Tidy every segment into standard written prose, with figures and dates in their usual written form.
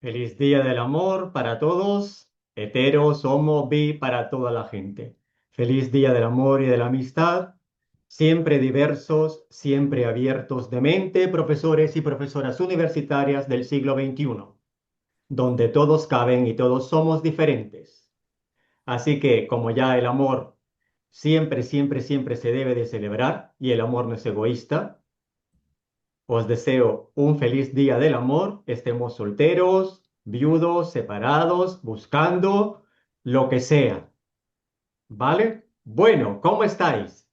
Feliz Día del Amor para todos, heteros, homo, bi, para toda la gente. Feliz Día del Amor y de la Amistad, siempre diversos, siempre abiertos de mente, profesores y profesoras universitarias del siglo XXI, donde todos caben y todos somos diferentes. Así que, como ya el amor siempre, siempre, siempre se debe de celebrar y el amor no es egoísta, os deseo un feliz día del amor, estemos solteros, viudos, separados, buscando, lo que sea, ¿vale? Bueno, ¿cómo estáis?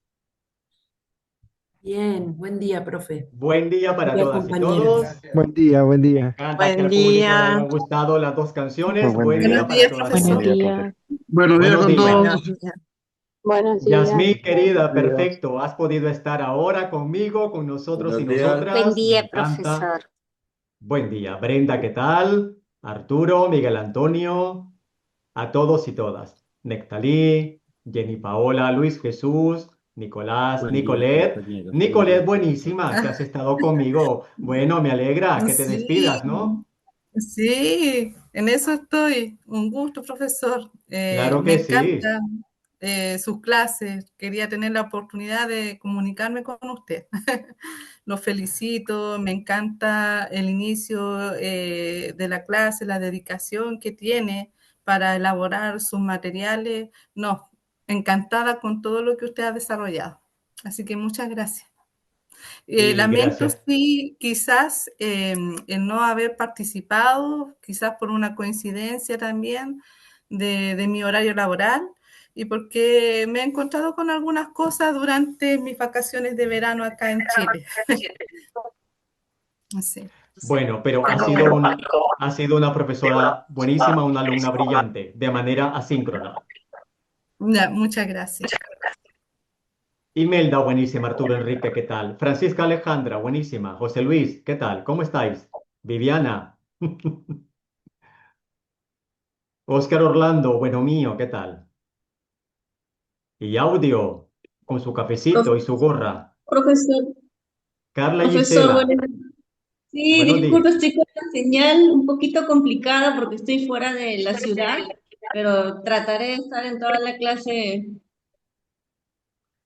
Bien, buen día, profe. Buen día Buen para día, todas y compañeros. todos. Buen día, buen Me día. encanta que Buen al público le día. hayan gustado las dos Muy canciones. buen Buen día. día Buenos para días, todas y Buen Buenos día, profesor. todos. profe. días. Buenos días Buenos con días. Buenos todos. días. Buenos días. Yasmín, querida, Días. perfecto. Has podido estar ahora conmigo, con nosotros y Buenos días. Buen nosotras. Me día, encanta. profesor. Buen día. Brenda, ¿qué tal? Arturo, Miguel Antonio. A todos y todas. Nectalí, Jenny Paola, Luis Jesús, Nicolás, Buen día, Nicolet. compañeros. Buen día, Nicolet, profesor. buenísima, que has Ah, estado conmigo. Bueno, me alegra que te sí, despidas, ¿no? sí, en eso estoy. Un gusto, profesor. Claro Me que sí. encanta sus clases. Quería tener la oportunidad de comunicarme con usted. Lo felicito, me encanta el inicio de la clase, la dedicación que tiene para elaborar sus materiales. No, encantada con todo lo que usted ha desarrollado. Así que muchas gracias. Y Lamento, gracias. sí, quizás el no haber participado, quizás por una coincidencia también de mi horario laboral y porque me he encontrado con algunas cosas durante mis vacaciones de verano acá en Chile. Sí. Bueno, pero Bueno, ha sido una profesora buenísima, una alumna brillante, de manera asíncrona. Ya, muchas gracias. Imelda, buenísima. Arturo Enrique, ¿qué tal? Francisca Alejandra, buenísima. José Luis, ¿qué tal? ¿Cómo estáis? Viviana. Oscar Orlando, bueno mío, ¿qué tal? Y audio, con su Prof- cafecito y su gorra. Profesor, Carla profesor, Gisela, bueno, sí, buenos disculpe, días. estoy con la señal un poquito complicada porque estoy fuera de la ciudad, pero trataré de estar en toda la clase.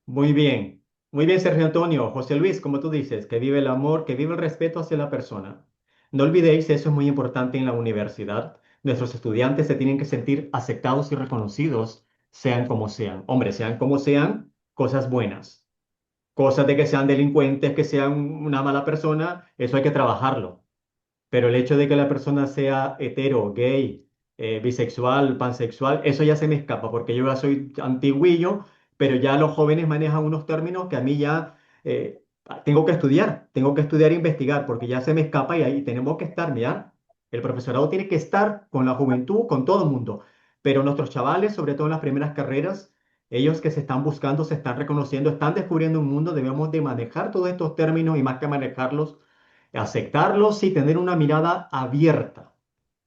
Muy bien. Muy bien, Sergio Antonio. José Luis, como tú dices, que vive el amor, que vive el respeto hacia la persona. No olvidéis, eso es muy importante en la universidad. Nuestros estudiantes se tienen que sentir aceptados y reconocidos, sean como sean. Hombre, sean como sean, cosas buenas. Cosas de que sean delincuentes, que sean una mala persona, eso hay que trabajarlo. Pero el hecho de que la persona sea hetero, gay, bisexual, pansexual, eso ya se me escapa, porque yo ya soy antiguillo, pero ya los jóvenes manejan unos términos que a mí ya tengo que estudiar e investigar, porque ya se me escapa y ahí tenemos que estar, mira, el profesorado tiene que estar con la juventud, con todo el mundo, pero nuestros chavales, sobre todo en las primeras carreras, ellos que se están buscando, se están reconociendo, están descubriendo un mundo, debemos de manejar todos estos términos y más que manejarlos aceptarlos y tener una mirada abierta,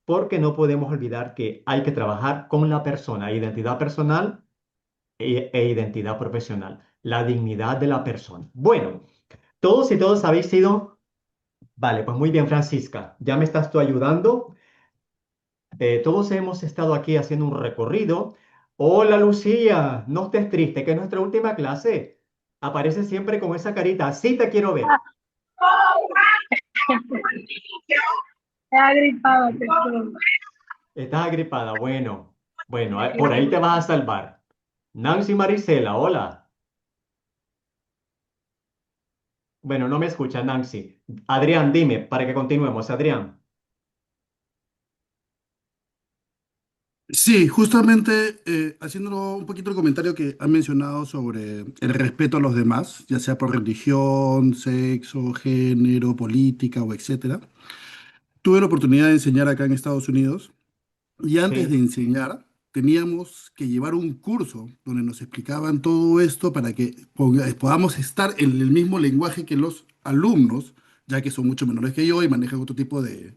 porque no podemos olvidar que hay que trabajar con la persona, identidad personal e identidad profesional, la dignidad de la persona. Bueno, todos y todos habéis sido, vale, pues muy bien, Francisca, ya me estás tú ayudando. Todos hemos estado aquí haciendo un recorrido. Hola, Lucía, no estés triste, que es nuestra última clase. Aparece siempre con esa carita, sí te quiero ver. Está gripado, perdón. Estás agripada. Bueno, bueno, por ahí te vas a salvar. Nancy Marisela, hola. Bueno, no me escucha Nancy. Adrián, dime, para que continuemos. Adrián. Sí, justamente haciendo un poquito el comentario que han mencionado sobre el respeto a los demás, ya sea por religión, sexo, género, política o etcétera. Tuve la oportunidad de enseñar acá en Estados Unidos y antes de Sí, enseñar teníamos que llevar un curso donde nos explicaban todo esto para que podamos estar en el mismo lenguaje que los alumnos, ya que son mucho menores que yo y manejan otro tipo de...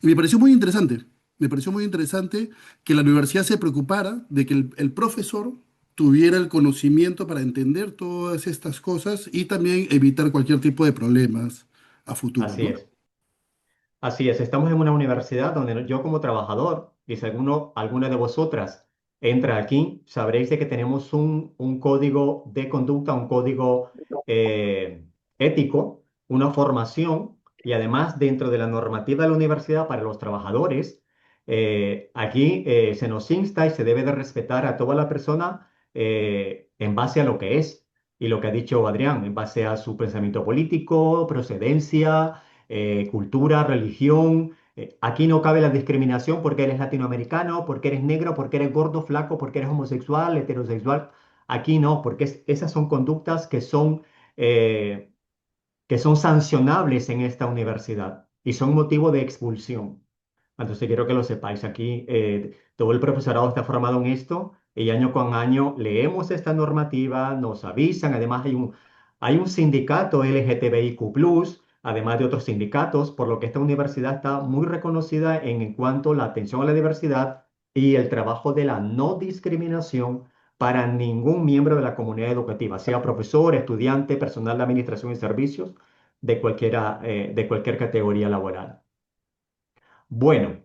Y me pareció muy interesante, me pareció muy interesante que la universidad se preocupara de que el profesor tuviera el conocimiento para entender todas estas cosas y también evitar cualquier tipo de problemas a futuro, así ¿no? es. Así es, estamos en una universidad donde yo como trabajador, y si alguna de vosotras entra aquí, sabréis de que tenemos un código de conducta, un código eh, ético, una formación, y además dentro de la normativa de la universidad para los trabajadores, aquí se nos insta y se debe de respetar a toda la persona en base a lo que es, y lo que ha dicho Adrián, en base a su pensamiento político, procedencia cultura, religión. Aquí no cabe la discriminación porque eres latinoamericano, porque eres negro, porque eres gordo, flaco, porque eres homosexual, heterosexual. Aquí no, porque esas son conductas eh, que son sancionables en esta universidad y son motivo de expulsión. Entonces quiero que lo sepáis. Aquí todo el profesorado está formado en esto y año con año leemos esta normativa, nos avisan. Además hay un sindicato LGTBIQ+, además de otros sindicatos, por lo que esta universidad está muy reconocida en cuanto a la atención a la diversidad y el trabajo de la no discriminación para ningún miembro de la comunidad educativa, sea profesor, estudiante, personal de administración y servicios, de cualquier categoría laboral. Bueno,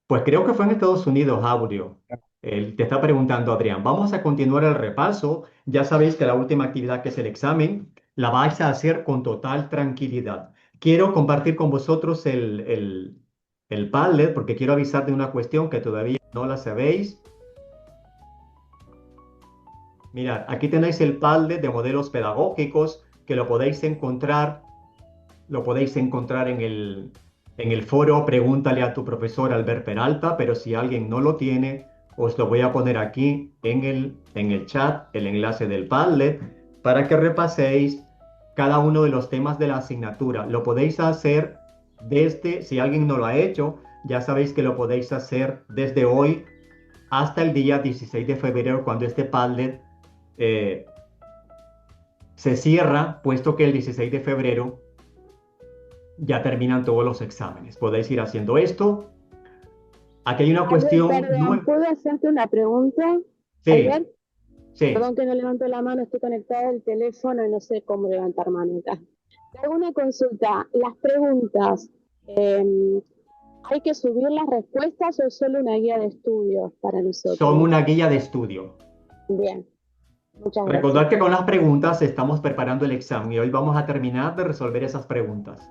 pues creo que fue en Estados Unidos, Audio. Te está preguntando Adrián. Vamos a continuar el repaso. Ya sabéis que la última actividad, que es el examen, la vais a hacer con total tranquilidad. Quiero compartir con vosotros el Padlet porque quiero avisar de una cuestión que todavía no la sabéis. Mirad, aquí tenéis el Padlet de modelos pedagógicos que lo podéis encontrar en el foro Pregúntale a tu profesor Albert Peralta, pero si alguien no lo tiene, os lo voy a poner aquí en el chat, el enlace del Padlet, para que repaséis cada uno de los temas de la asignatura. Lo podéis hacer si alguien no lo ha hecho, ya sabéis que lo podéis hacer desde hoy hasta el día 16 de febrero, cuando este Padlet se cierra, puesto que el 16 de febrero ya terminan todos los exámenes. Podéis ir haciendo esto. Aquí hay una cuestión. Perdón, ¿puedo hacerte una pregunta? Sí, Albert, sí. perdón que no levanto la mano, estoy conectada al teléfono y no sé cómo levantar mano acá. Te hago una consulta. Las preguntas, ¿hay que subir las respuestas o es solo una guía de estudios para nosotros? Son una guía de estudio. Bien, muchas gracias. Recordad que con las preguntas estamos preparando el examen y hoy vamos a terminar de resolver esas preguntas.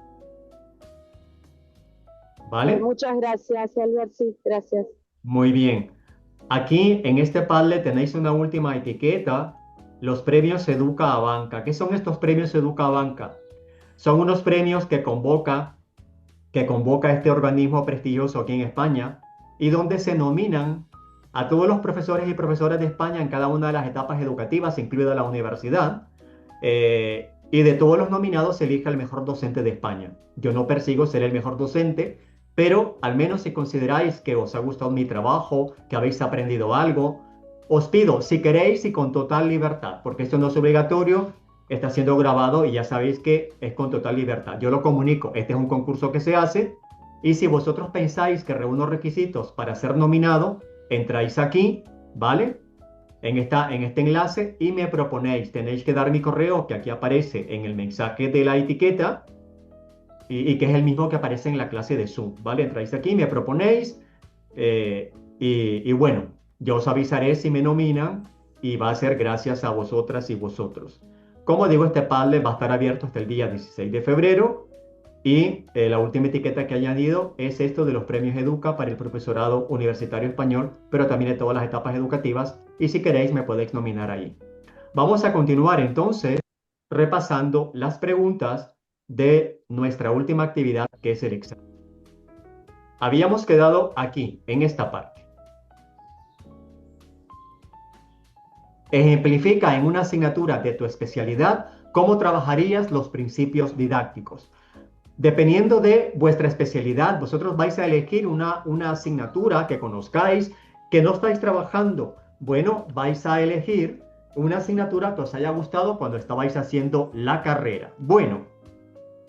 ¿Vale? Muchas gracias, Albert. Sí, gracias. Muy bien. Aquí en este Padlet tenéis una última etiqueta, los premios Educa a Banca. ¿Qué son estos premios Educa a Banca? Son unos premios que convoca este organismo prestigioso aquí en España y donde se nominan a todos los profesores y profesoras de España en cada una de las etapas educativas, incluida la universidad. Y de todos los nominados se elige el mejor docente de España. Yo no persigo ser el mejor docente, pero al menos si consideráis que os ha gustado mi trabajo, que habéis aprendido algo, os pido, si queréis y con total libertad, porque esto no es obligatorio, está siendo grabado y ya sabéis que es con total libertad. Yo lo comunico, este es un concurso que se hace y si vosotros pensáis que reúno requisitos para ser nominado, entráis aquí, ¿vale? En este enlace y me proponéis. Tenéis que dar mi correo que aquí aparece en el mensaje de la etiqueta y que es el mismo que aparece en la clase de Zoom, ¿vale? Entráis aquí, me proponéis y bueno, yo os avisaré si me nominan y va a ser gracias a vosotras y vosotros. Como digo, este Padlet va a estar abierto hasta el día 16 de febrero y la última etiqueta que he añadido es esto de los premios Educa para el profesorado universitario español, pero también de todas las etapas educativas y si queréis me podéis nominar ahí. Vamos a continuar entonces repasando las preguntas de nuestra última actividad, que es el examen. Habíamos quedado aquí, en esta parte. Ejemplifica en una asignatura de tu especialidad cómo trabajarías los principios didácticos. Dependiendo de vuestra especialidad, vosotros vais a elegir una asignatura que conozcáis, que no estáis trabajando. Bueno, vais a elegir una asignatura que os haya gustado cuando estabais haciendo la carrera. Bueno,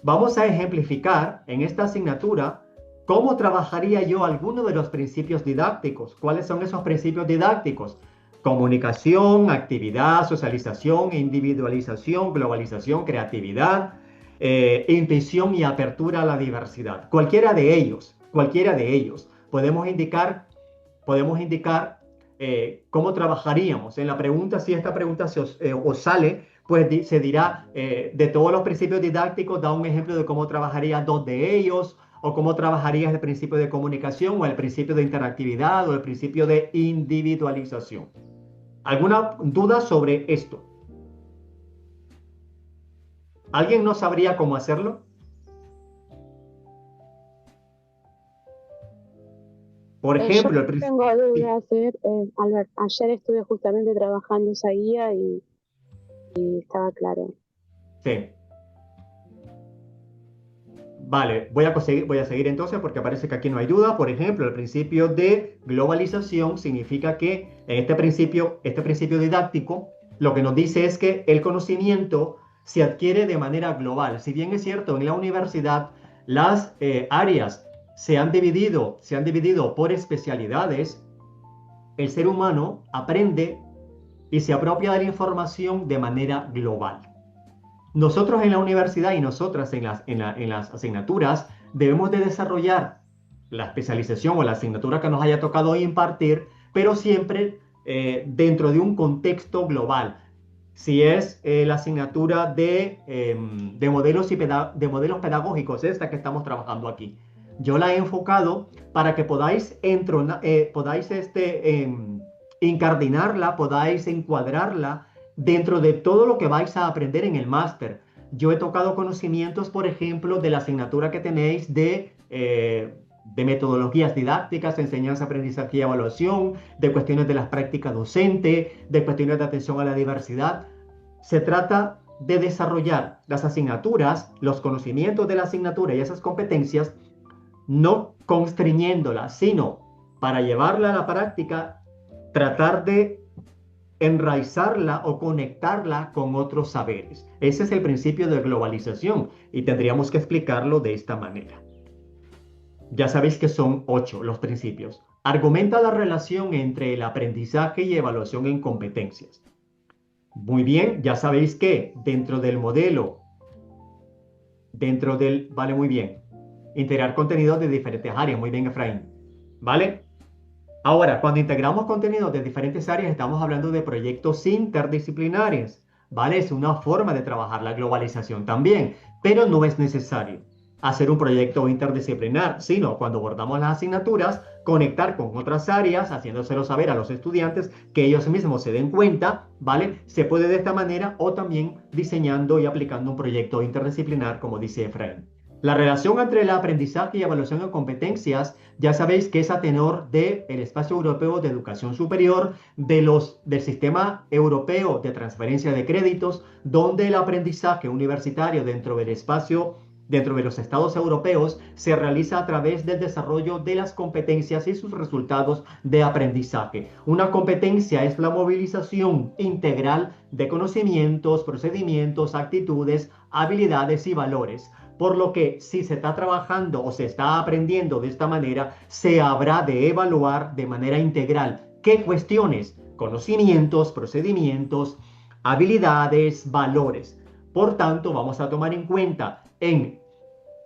vamos a ejemplificar en esta asignatura cómo trabajaría yo alguno de los principios didácticos. ¿Cuáles son esos principios didácticos? Comunicación, actividad, socialización, individualización, globalización, creatividad. intuición y apertura a la diversidad. Cualquiera de ellos. Podemos indicar cómo trabajaríamos. En la pregunta, si esta pregunta os sale, pues se dirá, de todos los principios didácticos, da un ejemplo de cómo trabajaría dos de ellos, o cómo trabajarías el principio de comunicación, o el principio de interactividad, o el principio de individualización. ¿Alguna duda sobre esto? ¿Alguien no sabría cómo hacerlo? Por Yo ejemplo, no tengo dudas, Albert. Ayer estuve justamente trabajando esa guía y estaba claro. sí. Vale, voy a seguir entonces porque parece que aquí no hay duda. Por ejemplo, el principio de globalización significa que en este principio didáctico, lo que nos dice es que el conocimiento se adquiere de manera global. Si bien es cierto, en la universidad las áreas se han dividido por especialidades, el ser humano aprende y se apropia de la información de manera global. Nosotros en la universidad y nosotras en las asignaturas debemos de desarrollar la especialización o la asignatura que nos haya tocado impartir, pero siempre dentro de un contexto global. Si es la asignatura de modelos de modelos pedagógicos, esta que estamos trabajando aquí, yo la he enfocado para que podáis incardinarla, podáis encuadrarla dentro de todo lo que vais a aprender en el máster. Yo he tocado conocimientos, por ejemplo, de la asignatura que tenéis de metodologías didácticas, enseñanza, aprendizaje y evaluación, de cuestiones de las prácticas docentes, de cuestiones de atención a la diversidad. Se trata de desarrollar las asignaturas, los conocimientos de la asignatura y esas competencias, no constriñéndolas, sino para llevarla a la práctica, tratar de enraizarla o conectarla con otros saberes. Ese es el principio de globalización y tendríamos que explicarlo de esta manera. Ya sabéis que son 8 los principios. Argumenta la relación entre el aprendizaje y evaluación en competencias. Muy bien, ya sabéis que vale, muy bien, integrar contenidos de diferentes áreas. Muy bien, Efraín. ¿Vale? Ahora, cuando integramos contenidos de diferentes áreas, estamos hablando de proyectos interdisciplinares, ¿vale? Es una forma de trabajar la globalización también, pero no es necesario hacer un proyecto interdisciplinar, sino cuando abordamos las asignaturas, conectar con otras áreas, haciéndoselo saber a los estudiantes que ellos mismos se den cuenta, ¿vale? Se puede de esta manera o también diseñando y aplicando un proyecto interdisciplinar, como dice Efraín. La relación entre el aprendizaje y evaluación de competencias, ya sabéis que es a tenor del Espacio Europeo de Educación Superior, del Sistema Europeo de Transferencia de Créditos, donde el aprendizaje universitario dentro de los estados europeos, se realiza a través del desarrollo de las competencias y sus resultados de aprendizaje. Una competencia es la movilización integral de conocimientos, procedimientos, actitudes, habilidades y valores. Por lo que si se está trabajando o se está aprendiendo de esta manera, se habrá de evaluar de manera integral qué cuestiones, conocimientos, procedimientos, habilidades, valores. Por tanto, vamos a tomar en cuenta en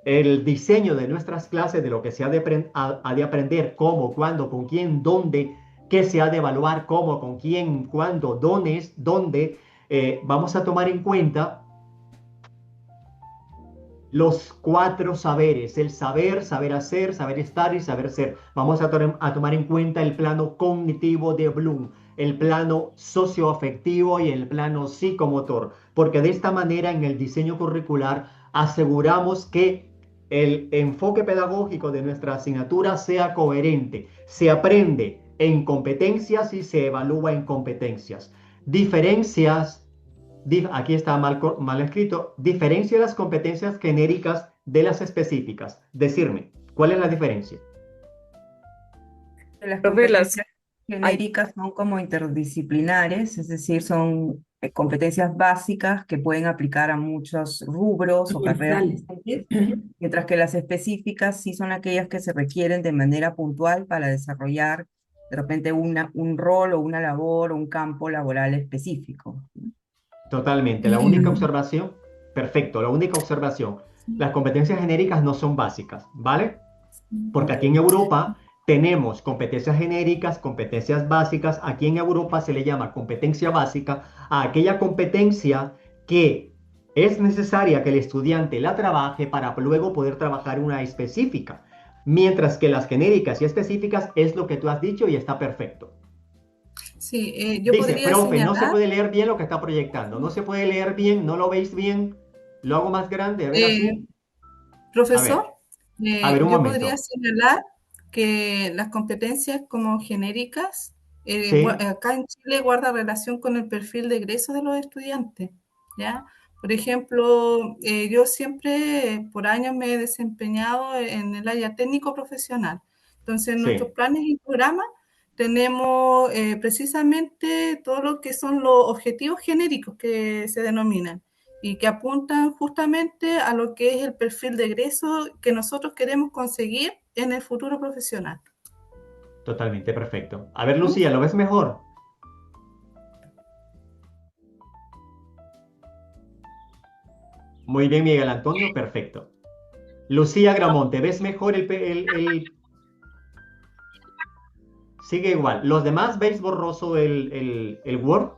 el diseño de nuestras clases de lo que se ha de aprender, cómo, cuándo, con quién, dónde, qué se ha de evaluar, cómo, con quién, cuándo, dónde. Vamos a tomar en cuenta los 4 saberes: el saber, saber hacer, saber estar y saber ser. Vamos a tomar en cuenta el plano cognitivo de Bloom, el plano socioafectivo y el plano psicomotor, porque de esta manera en el diseño curricular aseguramos que el enfoque pedagógico de nuestra asignatura sea coherente. Se aprende en competencias y se evalúa en competencias. Aquí está mal escrito: diferencia las competencias genéricas de las específicas. Decirme, ¿cuál es la diferencia? Las Profe, competencias genéricas son como interdisciplinares, es decir, son competencias básicas que pueden aplicar a muchos rubros o carreras diferentes, mientras que las específicas sí son aquellas que se requieren de manera puntual para desarrollar de repente un rol o una labor o un campo laboral específico. Totalmente. La única observación, perfecto. La única observación, las Sí. competencias genéricas no son básicas, ¿vale? Porque aquí en Europa tenemos competencias genéricas, competencias básicas. Aquí en Europa se le llama competencia básica a aquella competencia que es necesaria que el estudiante la trabaje para luego poder trabajar una específica. Mientras que las genéricas y específicas es lo que tú has dicho y está perfecto. Sí, yo Dice, podría profe, no se señalar, puede leer bien lo que está proyectando. No se puede leer bien, no lo veis bien. Lo hago más grande, a ver eh, así. A ver, profesor, a ver un yo podría momento. señalar que las competencias como genéricas, Sí, acá en Chile guarda relación con el perfil de egreso de los estudiantes, ¿ya? Por ejemplo, yo siempre por años me he desempeñado en el área técnico profesional. Entonces, en nuestros sí. planes y programas tenemos precisamente todo lo que son los objetivos genéricos que se denominan y que apuntan justamente a lo que es el perfil de egreso que nosotros queremos conseguir en el futuro profesional. Totalmente perfecto. A ver, ¿Mm? Lucía, ¿lo ves mejor? Muy bien, Miguel Antonio, perfecto. Lucía Gramonte, ¿ves mejor Sigue igual. ¿Los demás veis borroso el Word?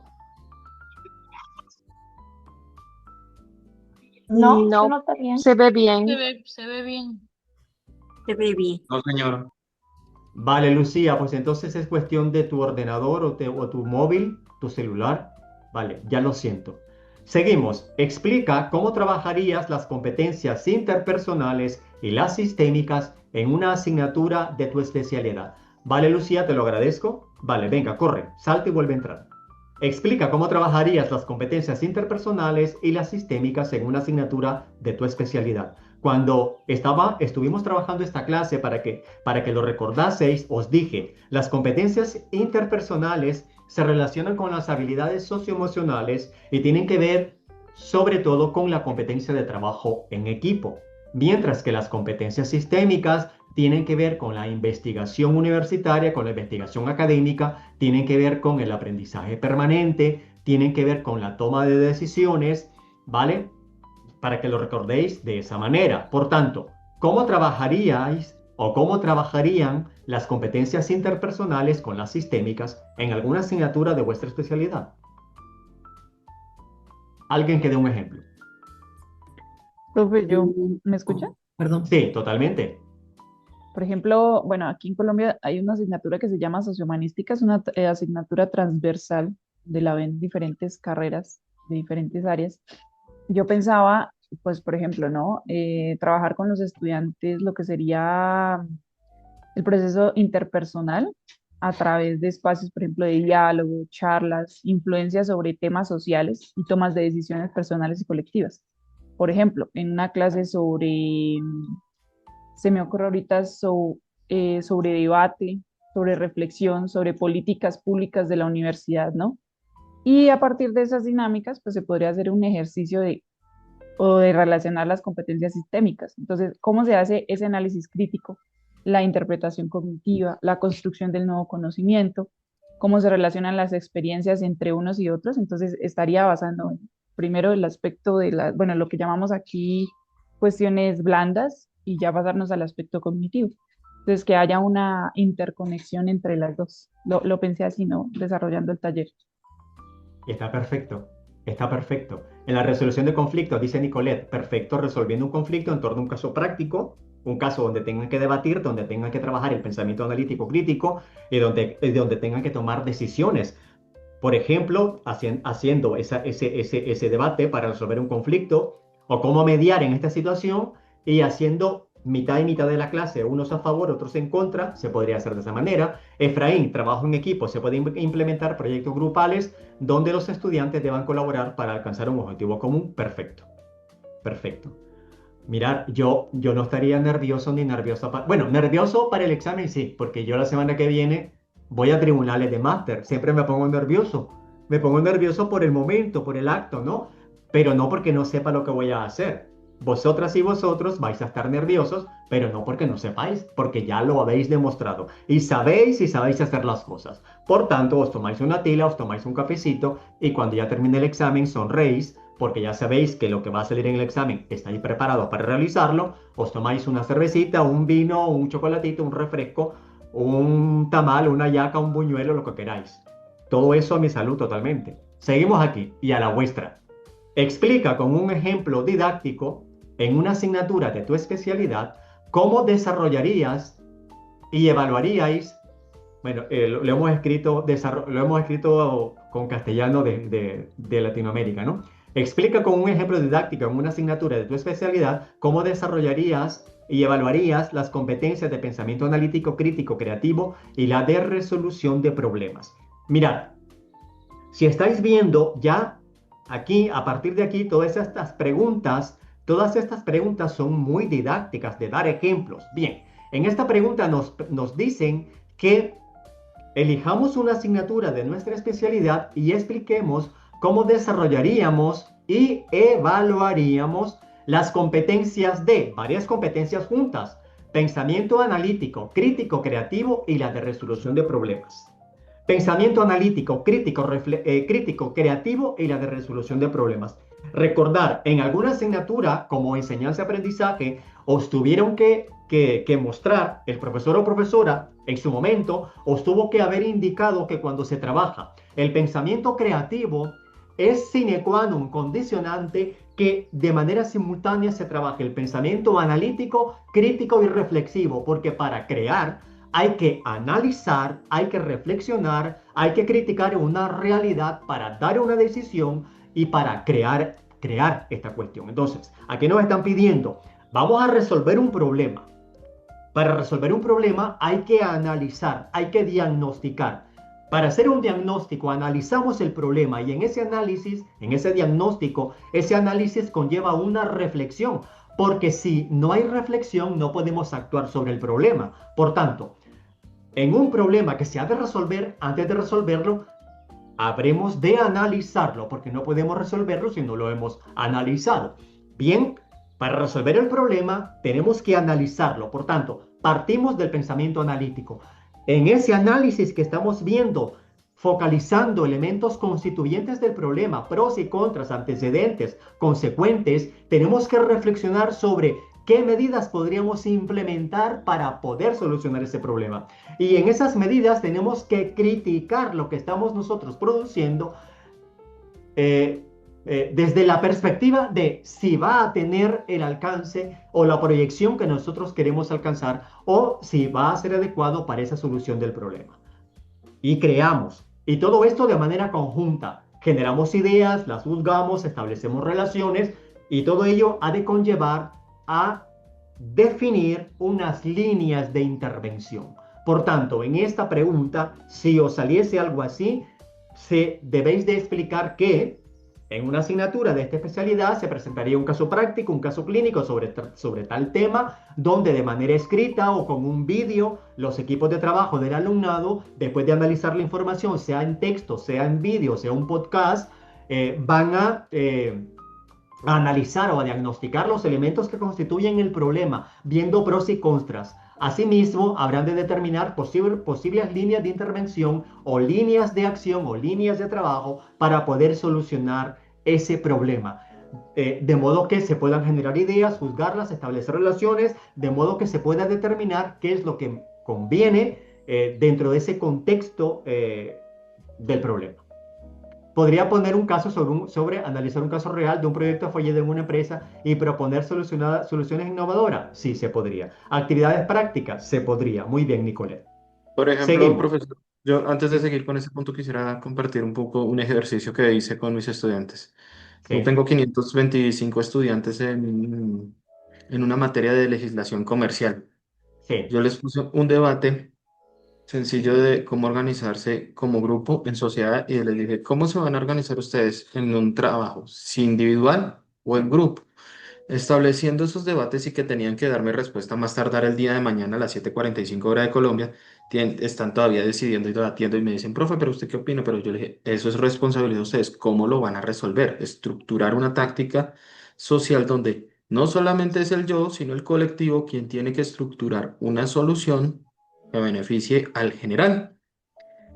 No, se No, nota bien. se ve bien. Se ve bien. Se ve bien. No, señor. Vale, Lucía, pues entonces es cuestión de tu ordenador o tu móvil, tu celular. Vale, ya lo siento. Seguimos. Explica cómo trabajarías las competencias interpersonales y las sistémicas en una asignatura de tu especialidad. Vale, Lucía, te lo agradezco. Vale, venga, corre, salta y vuelve a entrar. Explica cómo trabajarías las competencias interpersonales y las sistémicas en una asignatura de tu especialidad. Cuando estuvimos trabajando esta clase para que lo recordaseis, os dije, las competencias interpersonales se relacionan con las habilidades socioemocionales y tienen que ver sobre todo con la competencia de trabajo en equipo, mientras que las competencias sistémicas tienen que ver con la investigación universitaria, con la investigación académica, tienen que ver con el aprendizaje permanente, tienen que ver con la toma de decisiones, ¿vale? Para que lo recordéis de esa manera. Por tanto, ¿cómo trabajaríais o cómo trabajarían las competencias interpersonales con las sistémicas en alguna asignatura de vuestra especialidad? Alguien que dé un ejemplo. Profe, ¿me escucha? Perdón. Sí, totalmente. Por ejemplo, bueno, aquí en Colombia hay una asignatura que se llama Sociohumanística, es una asignatura transversal de la ven diferentes carreras de diferentes áreas. Yo pensaba, pues, por ejemplo, ¿no? Trabajar con los estudiantes lo que sería el proceso interpersonal a través de espacios, por ejemplo, de diálogo, charlas, influencias sobre temas sociales y tomas de decisiones personales y colectivas. Por ejemplo, en una clase sobre, se me ocurre ahorita sobre debate, sobre reflexión, sobre políticas públicas de la universidad, ¿no? Y a partir de esas dinámicas, pues se podría hacer un ejercicio o de relacionar las competencias sistémicas. Entonces, ¿cómo se hace ese análisis crítico, la interpretación cognitiva, la construcción del nuevo conocimiento, cómo se relacionan las experiencias entre unos y otros? Entonces, estaría basando en, primero, el aspecto de bueno, lo que llamamos aquí cuestiones blandas y ya pasarnos al aspecto cognitivo. Entonces, que haya una interconexión entre las dos. Lo pensé así, ¿no? Desarrollando el taller. Está perfecto, está perfecto. En la resolución de conflictos, dice Nicolette, perfecto, resolviendo un conflicto en torno a un caso práctico, un caso donde tengan que debatir, donde tengan que trabajar el pensamiento analítico crítico y donde tengan que tomar decisiones. Por ejemplo, haciendo ese debate para resolver un conflicto o cómo mediar en esta situación y haciendo mitad y mitad de la clase, unos a favor, otros en contra, se podría hacer de esa manera. Efraín, trabajo en equipo, se pueden implementar proyectos grupales donde los estudiantes deban colaborar para alcanzar un objetivo común. Perfecto, perfecto. Mirar, yo no estaría nervioso ni nervioso. Bueno, nervioso para el examen sí, porque yo la semana que viene voy a tribunales de máster. Siempre me pongo nervioso. Me pongo nervioso por el momento, por el acto, ¿no? Pero no porque no sepa lo que voy a hacer. Vosotras y vosotros vais a estar nerviosos, pero no porque no sepáis, porque ya lo habéis demostrado. Y sabéis hacer las cosas. Por tanto, os tomáis una tila, os tomáis un cafecito y cuando ya termine el examen sonreís porque ya sabéis que lo que va a salir en el examen estáis preparados para realizarlo, os tomáis una cervecita, un vino, un chocolatito, un refresco, un tamal, una yaca, un buñuelo, lo que queráis. Todo eso a mi salud totalmente. Seguimos aquí y a la vuestra. Explica con un ejemplo didáctico en una asignatura de tu especialidad cómo desarrollarías y evaluaríais, bueno, lo hemos escrito con castellano de Latinoamérica, ¿no? Explica con un ejemplo didáctico en una asignatura de tu especialidad cómo desarrollarías y evaluarías las competencias de pensamiento analítico, crítico, creativo y la de resolución de problemas. Mirad, si estáis viendo ya aquí, a partir de aquí, todas estas preguntas son muy didácticas de dar ejemplos. Bien, en esta pregunta nos dicen que elijamos una asignatura de nuestra especialidad y expliquemos cómo desarrollaríamos y evaluaríamos las competencias de varias competencias juntas: pensamiento analítico, crítico, creativo y la de resolución de problemas. Pensamiento analítico, crítico, creativo y la de resolución de problemas. Recordar, en alguna asignatura como enseñanza-aprendizaje, os tuvieron que mostrar, el profesor o profesora en su momento, os tuvo que haber indicado que cuando se trabaja el pensamiento creativo es sine qua non, condicionante, que de manera simultánea se trabaje el pensamiento analítico, crítico y reflexivo, porque para crear hay que analizar, hay que reflexionar, hay que criticar una realidad para dar una decisión y para crear esta cuestión. Entonces, aquí nos están pidiendo, vamos a resolver un problema. Para resolver un problema hay que analizar, hay que diagnosticar. Para hacer un diagnóstico analizamos el problema y en ese análisis, en ese diagnóstico, ese análisis conlleva una reflexión, porque si no hay reflexión no podemos actuar sobre el problema. Por tanto, en un problema que se ha de resolver, antes de resolverlo, habremos de analizarlo, porque no podemos resolverlo si no lo hemos analizado. Bien, para resolver el problema tenemos que analizarlo. Por tanto, partimos del pensamiento analítico. En ese análisis que estamos viendo, focalizando elementos constituyentes del problema, pros y contras, antecedentes, consecuentes, tenemos que reflexionar sobre qué medidas podríamos implementar para poder solucionar ese problema. Y en esas medidas tenemos que criticar lo que estamos nosotros produciendo desde la perspectiva de si va a tener el alcance o la proyección que nosotros queremos alcanzar, o si va a ser adecuado para esa solución del problema. Y creamos. Y todo esto de manera conjunta. Generamos ideas, las juzgamos, establecemos relaciones, y todo ello ha de conllevar a definir unas líneas de intervención. Por tanto, en esta pregunta, si os saliese algo así, debéis de explicar que en una asignatura de esta especialidad se presentaría un caso práctico, un caso clínico sobre tal tema, donde de manera escrita o con un vídeo, los equipos de trabajo del alumnado, después de analizar la información, sea en texto, sea en vídeo, sea un podcast, van a analizar o a diagnosticar los elementos que constituyen el problema, viendo pros y contras. Asimismo, habrán de determinar posibles líneas de intervención o líneas de acción o líneas de trabajo para poder solucionar ese problema. De modo que se puedan generar ideas, juzgarlas, establecer relaciones, de modo que se pueda determinar qué es lo que conviene dentro de ese contexto del problema. Podría poner un caso sobre analizar un caso real de un proyecto fallido en una empresa y proponer soluciones innovadoras. Sí, se podría. Actividades prácticas, se podría. Muy bien, Nicolette. Por ejemplo, Seguimos. profesor, yo antes de seguir con ese punto quisiera compartir un poco un ejercicio que hice con mis estudiantes. Yo Sí, tengo 525 estudiantes en una materia de legislación comercial. sí. Yo les puse un debate sencillo de cómo organizarse como grupo en sociedad y les dije, ¿cómo se van a organizar ustedes en un trabajo, si individual o en grupo? Estableciendo esos debates y que tenían que darme respuesta más tardar el día de mañana a las 7:45 hora de Colombia, están todavía decidiendo y debatiendo y me dicen, profe, pero ¿usted qué opina? Pero yo le dije, eso es responsabilidad de ustedes, ¿cómo lo van a resolver? Estructurar una táctica social donde no solamente es el yo, sino el colectivo quien tiene que estructurar una solución que beneficie al general.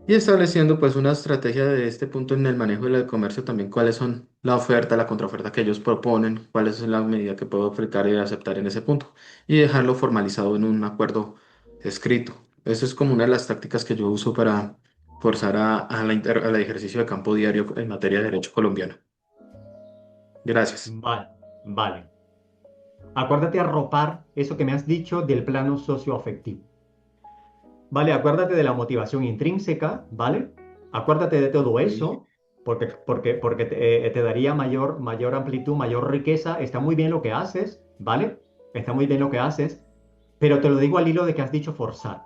Y estableciendo pues una estrategia de este punto en el manejo del comercio también, cuáles son la oferta, la contraoferta que ellos proponen, cuál es la medida que puedo aplicar y aceptar en ese punto, y dejarlo formalizado en un acuerdo escrito. Eso es como una de las tácticas que yo uso para forzar al ejercicio de campo diario en materia de derecho colombiano. Gracias. Vale, vale. Acuérdate arropar eso que me has dicho del plano socioafectivo. Vale, acuérdate de la motivación intrínseca, ¿vale? Acuérdate de todo eso, porque te daría mayor amplitud, mayor riqueza. Está muy bien lo que haces, ¿vale? Está muy bien lo que haces, pero te lo digo al hilo de que has dicho forzar,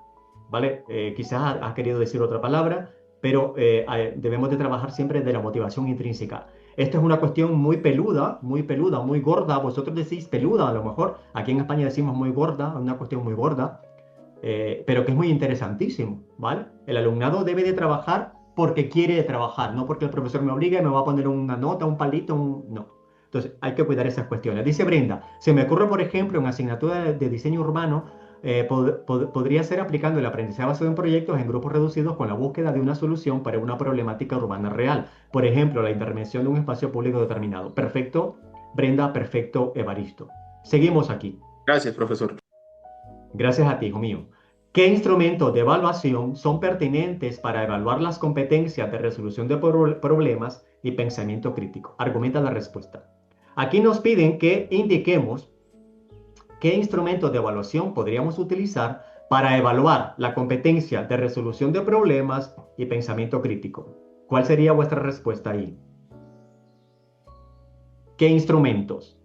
¿vale? Quizás has querido decir otra palabra, pero debemos de trabajar siempre de la motivación intrínseca. Esto es una cuestión muy peluda, muy gorda. Vosotros decís peluda, a lo mejor. Aquí en España decimos muy gorda, una cuestión muy gorda, pero que es muy interesantísimo, ¿vale? El alumnado debe de trabajar porque quiere trabajar, no porque el profesor me obliga y me va a poner una nota, un palito, no. Entonces, hay que cuidar esas cuestiones. Dice Brenda, se me ocurre, por ejemplo, en asignatura de diseño urbano, podría ser aplicando el aprendizaje basado en proyectos en grupos reducidos con la búsqueda de una solución para una problemática urbana real. Por ejemplo, la intervención de un espacio público determinado. Perfecto, Brenda, perfecto, Evaristo. Seguimos aquí. Gracias, profesor. Gracias a ti, hijo mío. ¿Qué instrumentos de evaluación son pertinentes para evaluar las competencias de resolución de problemas y pensamiento crítico? Argumenta la respuesta. Aquí nos piden que indiquemos qué instrumentos de evaluación podríamos utilizar para evaluar la competencia de resolución de problemas y pensamiento crítico. ¿Cuál sería vuestra respuesta ahí? ¿Qué instrumentos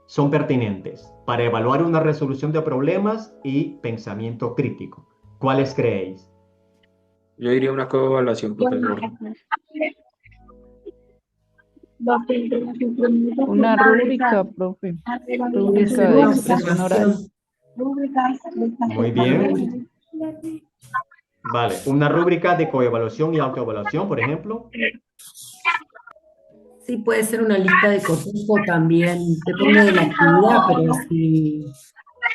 son pertinentes para evaluar una resolución de problemas y pensamiento crítico? ¿Cuáles creéis? Yo diría una coevaluación, profesor. Una rúbrica, profe. Rúbrica de expresión oral. Muy bien. Vale, una rúbrica de coevaluación y autoevaluación, por ejemplo. Sí, puede ser una lista de cotejo también, depende de la actividad, pero si,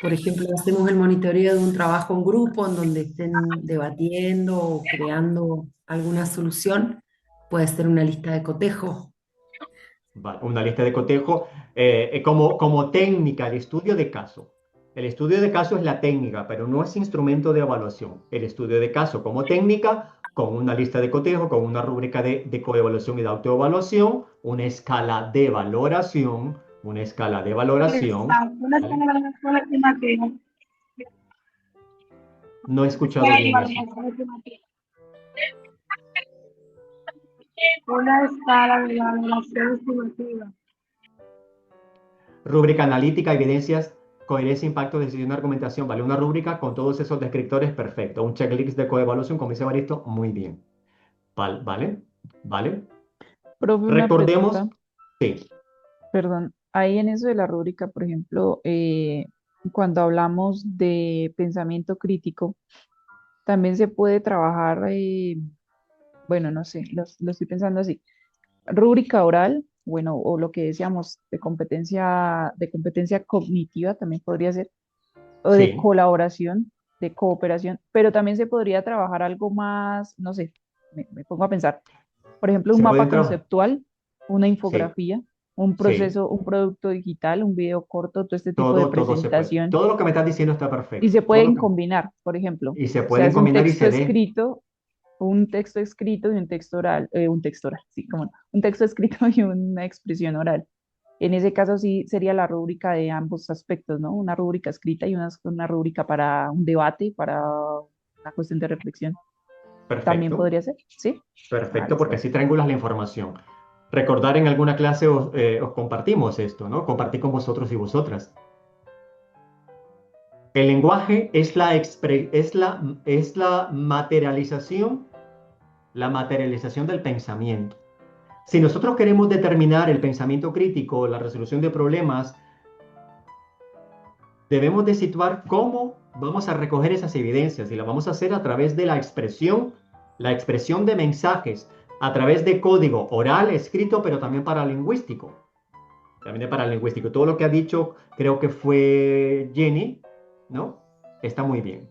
por ejemplo, hacemos el monitoreo de un trabajo en grupo en donde estén debatiendo o creando alguna solución, puede ser una lista de cotejo. Vale, una lista de cotejo como técnica, el estudio de caso. El estudio de caso es la técnica, pero no es instrumento de evaluación. El estudio de caso como técnica, con una lista de cotejo, con una rúbrica de coevaluación y de autoevaluación, una escala de valoración, ¿vale? No he escuchado bien eso. Una escala de valoración estimativa. Rúbrica analítica, evidencias, coherencia, impacto, decisión, argumentación. Vale, una rúbrica con todos esos descriptores, perfecto. Un checklist de coevaluación, como dice Evaristo, muy bien. Vale. Profe, una Recordemos, pregunta. sí, Perdón, ahí en eso de la rúbrica, por ejemplo, cuando hablamos de pensamiento crítico, también se puede trabajar, bueno, no sé, lo estoy pensando así, rúbrica oral, bueno, o lo que decíamos de competencia cognitiva también podría ser, o de sí, colaboración, de cooperación, pero también se podría trabajar algo más, no sé, me pongo a pensar, por ejemplo, un se mapa pueden trabajar. conceptual, una Sí, infografía, un sí, proceso, un producto digital, un video corto, todo este tipo de todo se puede. presentación. Todo lo que me estás diciendo está Y se perfecto. pueden combinar, por ejemplo, Y se se pueden hace un combinar y texto se ve. escrito, y un texto oral, sí, como no, un texto escrito y una expresión oral. En ese caso sí sería la rúbrica de ambos aspectos, ¿no? Una rúbrica escrita y una rúbrica para un debate, para una cuestión de reflexión. También Perfecto, podría ser, ¿sí? Ah, perfecto, porque listo. así triangulas la información. Recordar en alguna clase os compartimos esto, ¿no? Compartí con vosotros y vosotras. El lenguaje es la materialización del pensamiento. Si nosotros queremos determinar el pensamiento crítico, la resolución de problemas, debemos de situar cómo vamos a recoger esas evidencias y la vamos a hacer a través de la expresión de mensajes, a través de código oral, escrito, pero también paralingüístico. También paralingüístico. Todo lo que ha dicho, creo que fue Jenny, ¿no? Está muy bien.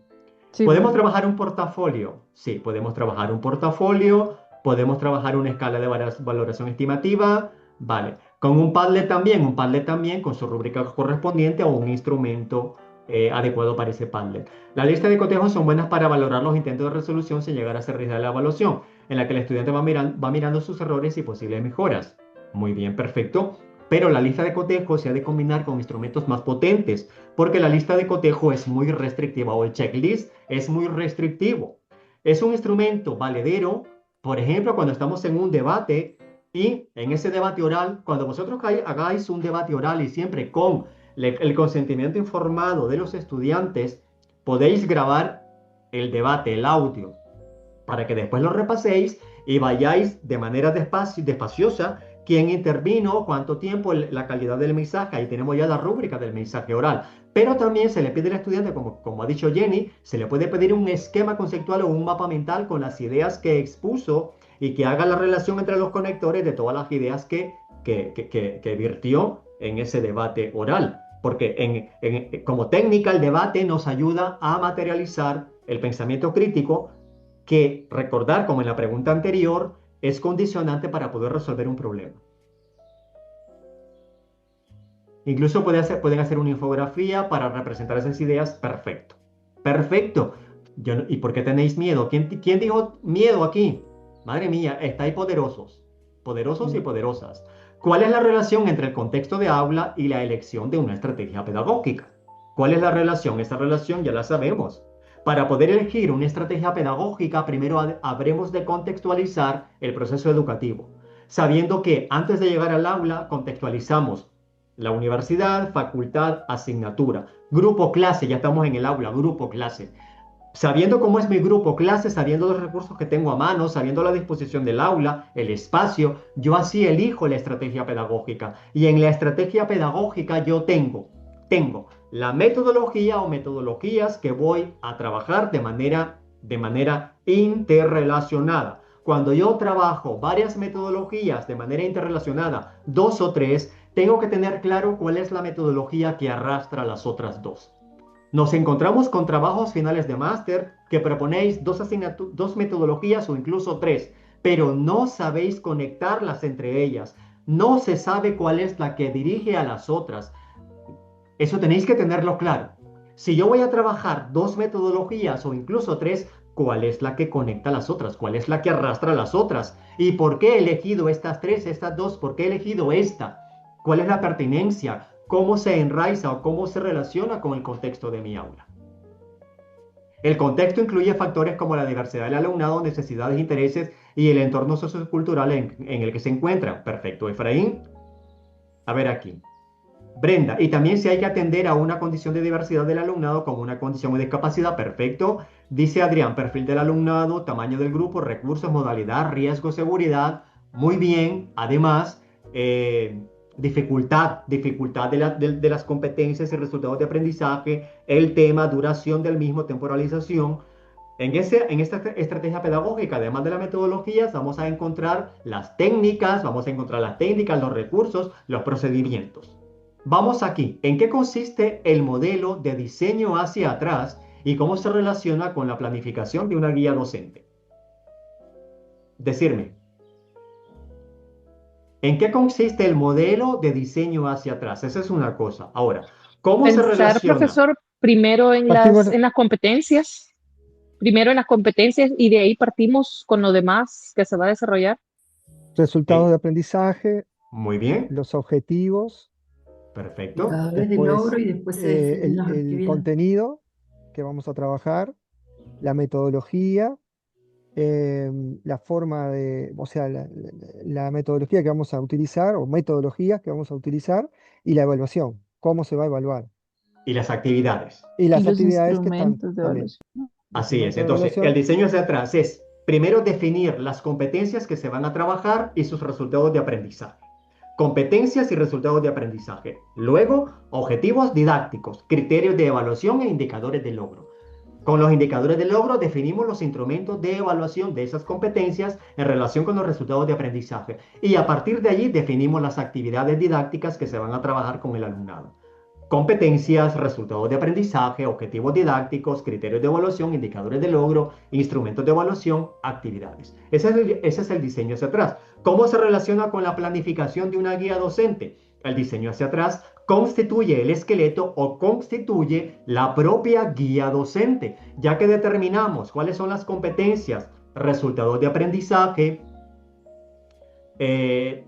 Sí, ¿Podemos profe. trabajar un portafolio? Sí, podemos trabajar un portafolio, podemos trabajar una escala de valoración estimativa, vale. Con un Padlet también con su rúbrica correspondiente o un instrumento adecuado para ese Padlet. Las listas de cotejos son buenas para valorar los intentos de resolución sin llegar a ser realizar la evaluación, en la que el estudiante va mirando sus errores y posibles mejoras. Muy bien, perfecto. Pero la lista de cotejo se ha de combinar con instrumentos más potentes, porque la lista de cotejo es muy restrictiva o el checklist es muy restrictivo. Es un instrumento valedero, por ejemplo, cuando estamos en un debate y en ese debate oral, cuando vosotros hagáis un debate oral y siempre con el consentimiento informado de los estudiantes, podéis grabar el debate, el audio, para que después lo repaséis y vayáis de manera despaciosa quién intervino, cuánto tiempo, la calidad del mensaje. Ahí tenemos ya la rúbrica del mensaje oral. Pero también se le pide al estudiante, como ha dicho Jenny, se le puede pedir un esquema conceptual o un mapa mental con las ideas que expuso y que haga la relación entre los conectores de todas las ideas que virtió en ese debate oral. Porque como técnica el debate nos ayuda a materializar el pensamiento crítico que, recordar, como en la pregunta anterior, es condicionante para poder resolver un problema. Incluso pueden hacer una infografía para representar esas ideas. Perfecto. Perfecto. ¿Y por qué tenéis miedo? ¿Quién dijo miedo aquí? Madre mía, estáis poderosos. Poderosos y poderosas. ¿Cuál es la relación entre el contexto de aula y la elección de una estrategia pedagógica? ¿Cuál es la relación? Esa relación ya la sabemos. Para poder elegir una estrategia pedagógica, primero habremos de contextualizar el proceso educativo, sabiendo que antes de llegar al aula contextualizamos la universidad, facultad, asignatura, grupo, clase, ya estamos en el aula, grupo, clase. Sabiendo cómo es mi grupo, clase, sabiendo los recursos que tengo a mano, sabiendo la disposición del aula, el espacio, yo así elijo la estrategia pedagógica. Y en la estrategia pedagógica yo tengo la metodología o metodologías que voy a trabajar de manera interrelacionada. Cuando yo trabajo varias metodologías de manera interrelacionada, 2 o 3, tengo que tener claro cuál es la metodología que arrastra las otras 2. Nos encontramos con trabajos finales de máster que proponéis 2 metodologías o incluso 3, pero no sabéis conectarlas entre ellas. No se sabe cuál es la que dirige a las otras. Eso tenéis que tenerlo claro. Si yo voy a trabajar 2 metodologías o incluso 3, ¿cuál es la que conecta a las otras? ¿Cuál es la que arrastra a las otras? ¿Y por qué he elegido estas 3, estas 2? ¿Por qué he elegido esta? ¿Cuál es la pertinencia? ¿Cómo se enraiza o cómo se relaciona con el contexto de mi aula? El contexto incluye factores como la diversidad del alumnado, necesidades, intereses y el entorno sociocultural en el que se encuentra. Perfecto, Efraín. A ver aquí. Brenda, y también si hay que atender a una condición de diversidad del alumnado como una condición de discapacidad, perfecto. Dice Adrián, perfil del alumnado, tamaño del grupo, recursos, modalidad, riesgo, seguridad. Muy bien. Además, dificultad de las competencias y resultados de aprendizaje, el tema, duración del mismo, temporalización. En esta estrategia pedagógica, además de las metodologías, vamos a encontrar las técnicas, los recursos, los procedimientos. Vamos aquí. ¿En qué consiste el modelo de diseño hacia atrás y cómo se relaciona con la planificación de una guía docente? Decirme. ¿En qué consiste el modelo de diseño hacia atrás? Esa es una cosa. Ahora, ¿cómo se relaciona? Profesor, primero en las competencias. Primero en las competencias y de ahí partimos con lo demás que se va a desarrollar. Resultados de aprendizaje. Muy bien. Los objetivos. Perfecto. Indicadores de logro y después se definen las el actividades. contenido que vamos a trabajar, la metodología, la forma o sea, la metodología que vamos a utilizar o metodologías que vamos a utilizar y la evaluación, cómo se va a evaluar. Y las actividades. Y las Y los actividades que están instrumentos de también. evaluación. Así es. Instrumentos de Entonces, evaluación. el diseño hacia atrás es primero definir las competencias que se van a trabajar y sus resultados de aprendizaje. Competencias y resultados de aprendizaje. Luego, objetivos didácticos, criterios de evaluación e indicadores de logro. Con los indicadores de logro definimos los instrumentos de evaluación de esas competencias en relación con los resultados de aprendizaje. Y a partir de allí definimos las actividades didácticas que se van a trabajar con el alumnado. competencias, resultados de aprendizaje, objetivos didácticos, criterios de evaluación, indicadores de logro, instrumentos de evaluación, actividades. Ese es el diseño hacia atrás. ¿Cómo se relaciona con la planificación de una guía docente? El diseño hacia atrás constituye el esqueleto o constituye la propia guía docente, ya que determinamos cuáles son las competencias, resultados de aprendizaje, eh,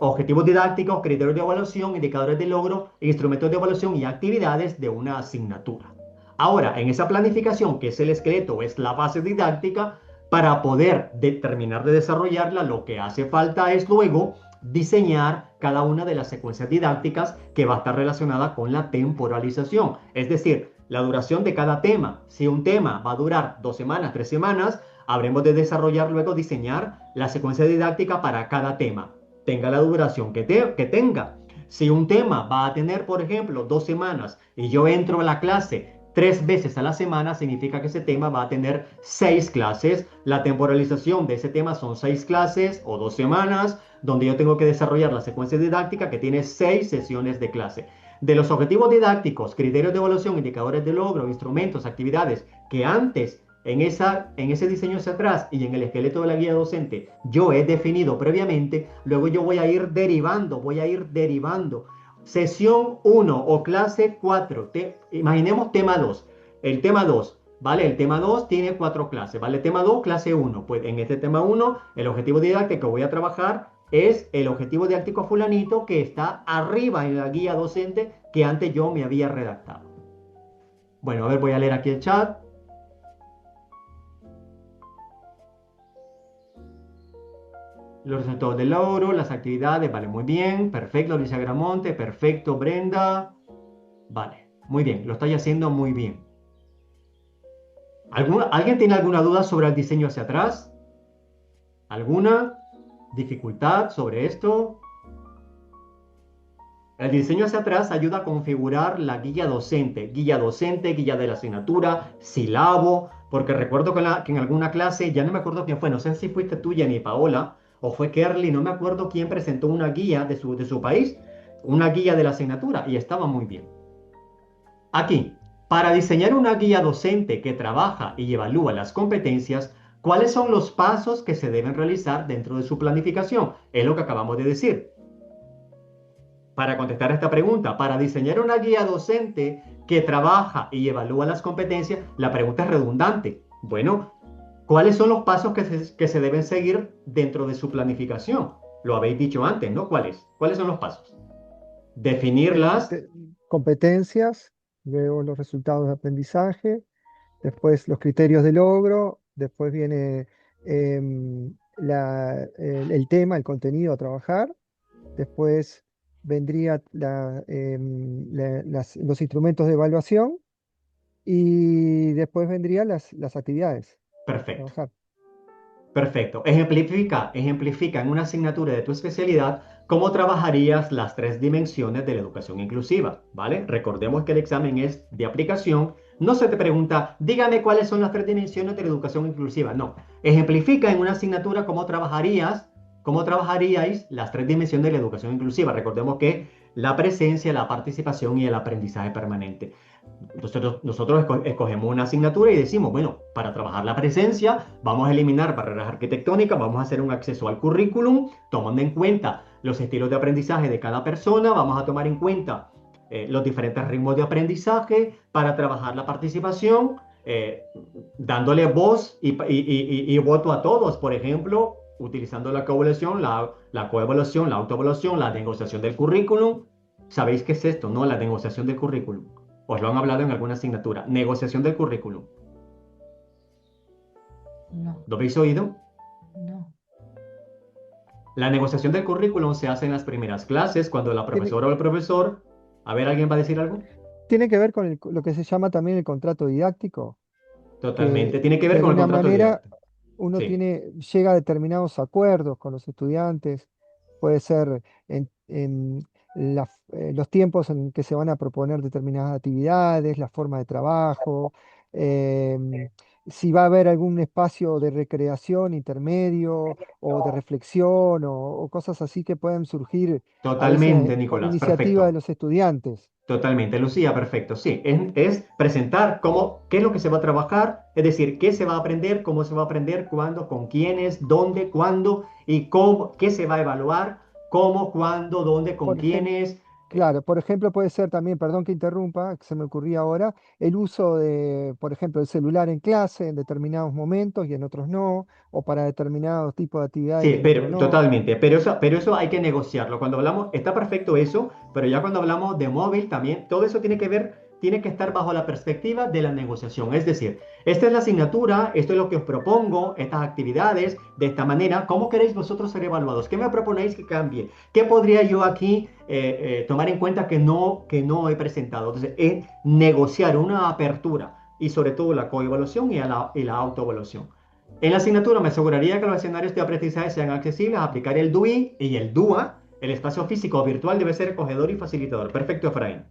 objetivos didácticos, criterios de evaluación, indicadores de logro, instrumentos de evaluación y actividades de una asignatura. Ahora, en esa planificación, que es el esqueleto, es la base didáctica, para poder terminar de desarrollarla, lo que hace falta es luego diseñar cada una de las secuencias didácticas que va a estar relacionada con la temporalización, es decir, la duración de cada tema. Si un tema va a durar 2 semanas, 3 semanas, habremos de desarrollar luego, diseñar la secuencia didáctica para cada tema, tenga la duración que tenga. Si un tema va a tener, por ejemplo, 2 semanas y yo entro a la clase 3 veces a la semana, significa que ese tema va a tener 6 clases. La temporalización de ese tema son 6 clases o 2 semanas, donde yo tengo que desarrollar la secuencia didáctica que tiene 6 sesiones de clase. De los objetivos didácticos, criterios de evaluación, indicadores de logro, instrumentos, actividades, que antes en ese diseño hacia atrás y en el esqueleto de la guía docente yo he definido previamente, luego yo voy a ir derivando. Sesión 1 o clase 4, imaginemos tema 2. El tema 2, ¿vale? El tema 2 tiene 4 clases, ¿vale? Tema 2, clase 1. Pues en este tema 1, el objetivo didáctico que voy a trabajar es el objetivo didáctico fulanito que está arriba en la guía docente que antes yo me había redactado. Bueno, a ver, voy a leer aquí el chat. Los resultados del logro, las actividades, vale, muy bien, perfecto, Alicia Gramonte, perfecto, Brenda, vale, muy bien, lo estáis haciendo muy bien. ¿Alguien tiene alguna duda sobre el diseño hacia atrás? ¿Alguna dificultad sobre esto? El diseño hacia atrás ayuda a configurar la guía docente, guía de la asignatura, sílabo, porque recuerdo que en alguna clase, ya no me acuerdo quién fue, no sé si fuiste tú, Jenny Paola, o fue Kerly, no me acuerdo quién presentó una guía de su país, una guía de la asignatura, y estaba muy bien. Aquí, para diseñar una guía docente que trabaja y evalúa las competencias, ¿cuáles son los pasos que se deben realizar dentro de su planificación? Es lo que acabamos de decir. Para contestar esta pregunta, para diseñar una guía docente que trabaja y evalúa las competencias, la pregunta es redundante. Bueno, ¿cuáles son los pasos que se deben seguir dentro de su planificación? Lo habéis dicho antes, ¿no? ¿Cuáles? ¿Cuáles son los pasos? Definirlas. Competencias, luego los resultados de aprendizaje, después los criterios de logro, después viene el tema, el contenido a trabajar, después vendría los instrumentos de evaluación y después vendrían las actividades. Perfecto. Trabajar. Perfecto. Ejemplifica en una asignatura de tu especialidad cómo trabajarías las 3 dimensiones de la educación inclusiva, ¿vale? Recordemos que el examen es de aplicación. No se te pregunta, dígame cuáles son las 3 dimensiones de la educación inclusiva. No. Ejemplifica en una asignatura cómo trabajaríais las 3 dimensiones de la educación inclusiva. Recordemos que la presencia, la participación y el aprendizaje permanente. Nosotros escogemos una asignatura y decimos, bueno, para trabajar la presencia vamos a eliminar barreras arquitectónicas, vamos a hacer un acceso al currículum, tomando en cuenta los estilos de aprendizaje de cada persona, vamos a tomar en cuenta los diferentes ritmos de aprendizaje para trabajar la participación, dándole voz y voto a todos, por ejemplo, utilizando la coevaluación, la coevaluación, la autoevaluación, la negociación del currículum. ¿Sabéis qué es esto, no? La negociación del currículum. ¿Os lo han hablado en alguna asignatura? Negociación del currículum. No, ¿Lo habéis oído? no. La negociación del currículum se hace en las primeras clases, cuando la profesora o el profesor... A ver, ¿alguien va a decir algo? Tiene que ver con lo que se llama también el contrato didáctico. Totalmente. Tiene que ver De con el alguna contrato manera didáctico. uno Sí. llega a determinados acuerdos con los estudiantes, puede ser en los tiempos en que se van a proponer determinadas actividades, la forma de trabajo, si va a haber algún espacio de recreación intermedio o de reflexión o cosas así que puedan surgir a veces Totalmente, por Nicolás, iniciativa de perfecto. los estudiantes. Totalmente, Lucía, perfecto. Sí, es presentar cómo, qué es lo que se va a trabajar, es decir, qué se va a aprender, cómo se va a aprender, cuándo, con quiénes, dónde, cuándo y cómo, qué se va a evaluar, cómo, cuándo, dónde, con Por ejemplo, quiénes. claro, por ejemplo, puede ser también, perdón que interrumpa, que se me ocurría ahora, el uso de, por ejemplo, el celular en clase en determinados momentos y en otros no, o para determinados tipos de actividades y Sí, en otros pero no. totalmente, pero eso hay que negociarlo. Cuando hablamos, está perfecto eso, pero ya cuando hablamos de móvil también, todo eso tiene que ver, tiene que estar bajo la perspectiva de la negociación. Es decir, esta es la asignatura, esto es lo que os propongo, estas actividades, de esta manera, ¿cómo queréis vosotros ser evaluados? ¿Qué me proponéis que cambie? ¿Qué podría yo aquí tomar en cuenta que no he presentado? Entonces, es negociar una apertura y sobre todo la coevaluación y la autoevaluación. En la asignatura me aseguraría que los escenarios de aprendizaje sean accesibles, aplicar el DUI y el DUA. El espacio físico o virtual debe ser acogedor y facilitador. Perfecto, Efraín.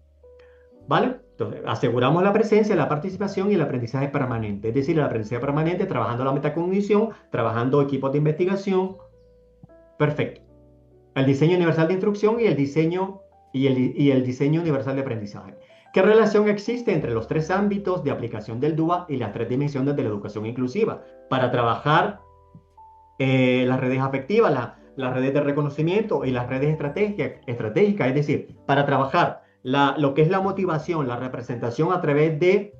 ¿Vale? Entonces, aseguramos la presencia, la participación y el aprendizaje permanente. Es decir, el aprendizaje permanente trabajando la metacognición, trabajando equipos de investigación. Perfecto. El diseño universal de instrucción y el diseño universal de aprendizaje. ¿Qué relación existe entre los tres ámbitos de aplicación del DUA y las tres dimensiones de la educación inclusiva? Para trabajar las redes afectivas, las redes de reconocimiento y las redes estratégicas, es decir, para trabajar lo que es la motivación, la representación a través de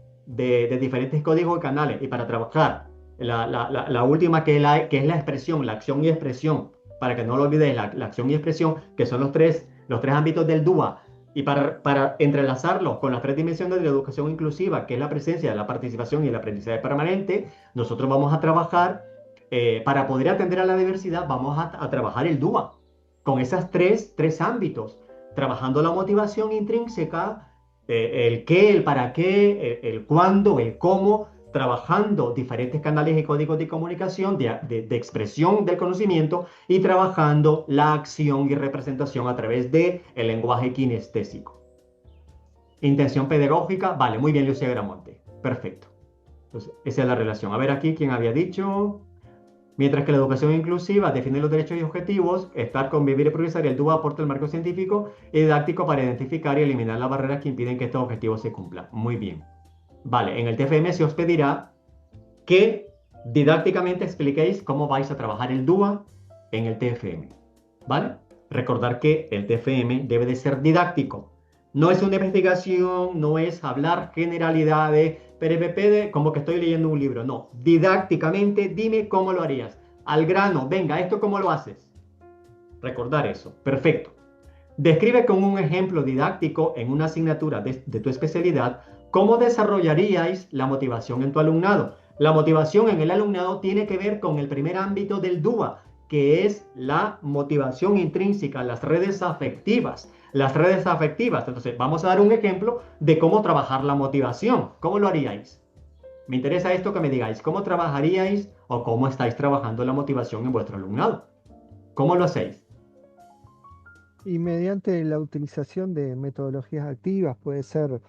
diferentes códigos y canales, y para trabajar la última que es la expresión, la acción y expresión, para que no lo olvides, la acción y expresión, que son los tres ámbitos del DUA, y para entrelazarlos con las tres dimensiones de la educación inclusiva, que es la presencia, la participación y el aprendizaje permanente, nosotros vamos a trabajar para poder atender a la diversidad, vamos a trabajar el DUA con esos tres ámbitos, trabajando la motivación intrínseca, el qué, el para qué, el cuándo, el cómo, trabajando diferentes canales y códigos de comunicación, de expresión del conocimiento y trabajando la acción y representación a través del lenguaje kinestésico. Intención pedagógica, vale, muy bien, Lucía Gramonte, perfecto. Entonces, esa es la relación. A ver aquí, ¿quién había dicho? Mientras que la educación inclusiva define los derechos y objetivos, estar, convivir y progresar, el DUA aporta el marco científico y didáctico para identificar y eliminar las barreras que impiden que estos objetivos se cumplan. Muy bien. Vale, en el TFM se os pedirá que didácticamente expliquéis cómo vais a trabajar el DUA en el TFM. ¿Vale? Recordar que el TFM debe de ser didáctico. No es una investigación, no es hablar generalidades, PRPP, como que estoy leyendo un libro. No, didácticamente dime cómo lo harías. Al grano, venga, ¿esto cómo lo haces? Recordar eso. Perfecto. Describe con un ejemplo didáctico en una asignatura de tu especialidad cómo desarrollaríais la motivación en tu alumnado. La motivación en el alumnado tiene que ver con el primer ámbito del DUA, que es la motivación intrínseca, las redes afectivas. Las redes afectivas. Entonces, vamos a dar un ejemplo de cómo trabajar la motivación. ¿Cómo lo haríais? Me interesa esto que me digáis. ¿Cómo trabajaríais o cómo estáis trabajando la motivación en vuestro alumnado? ¿Cómo lo hacéis? Y mediante la utilización de metodologías activas, puede ser,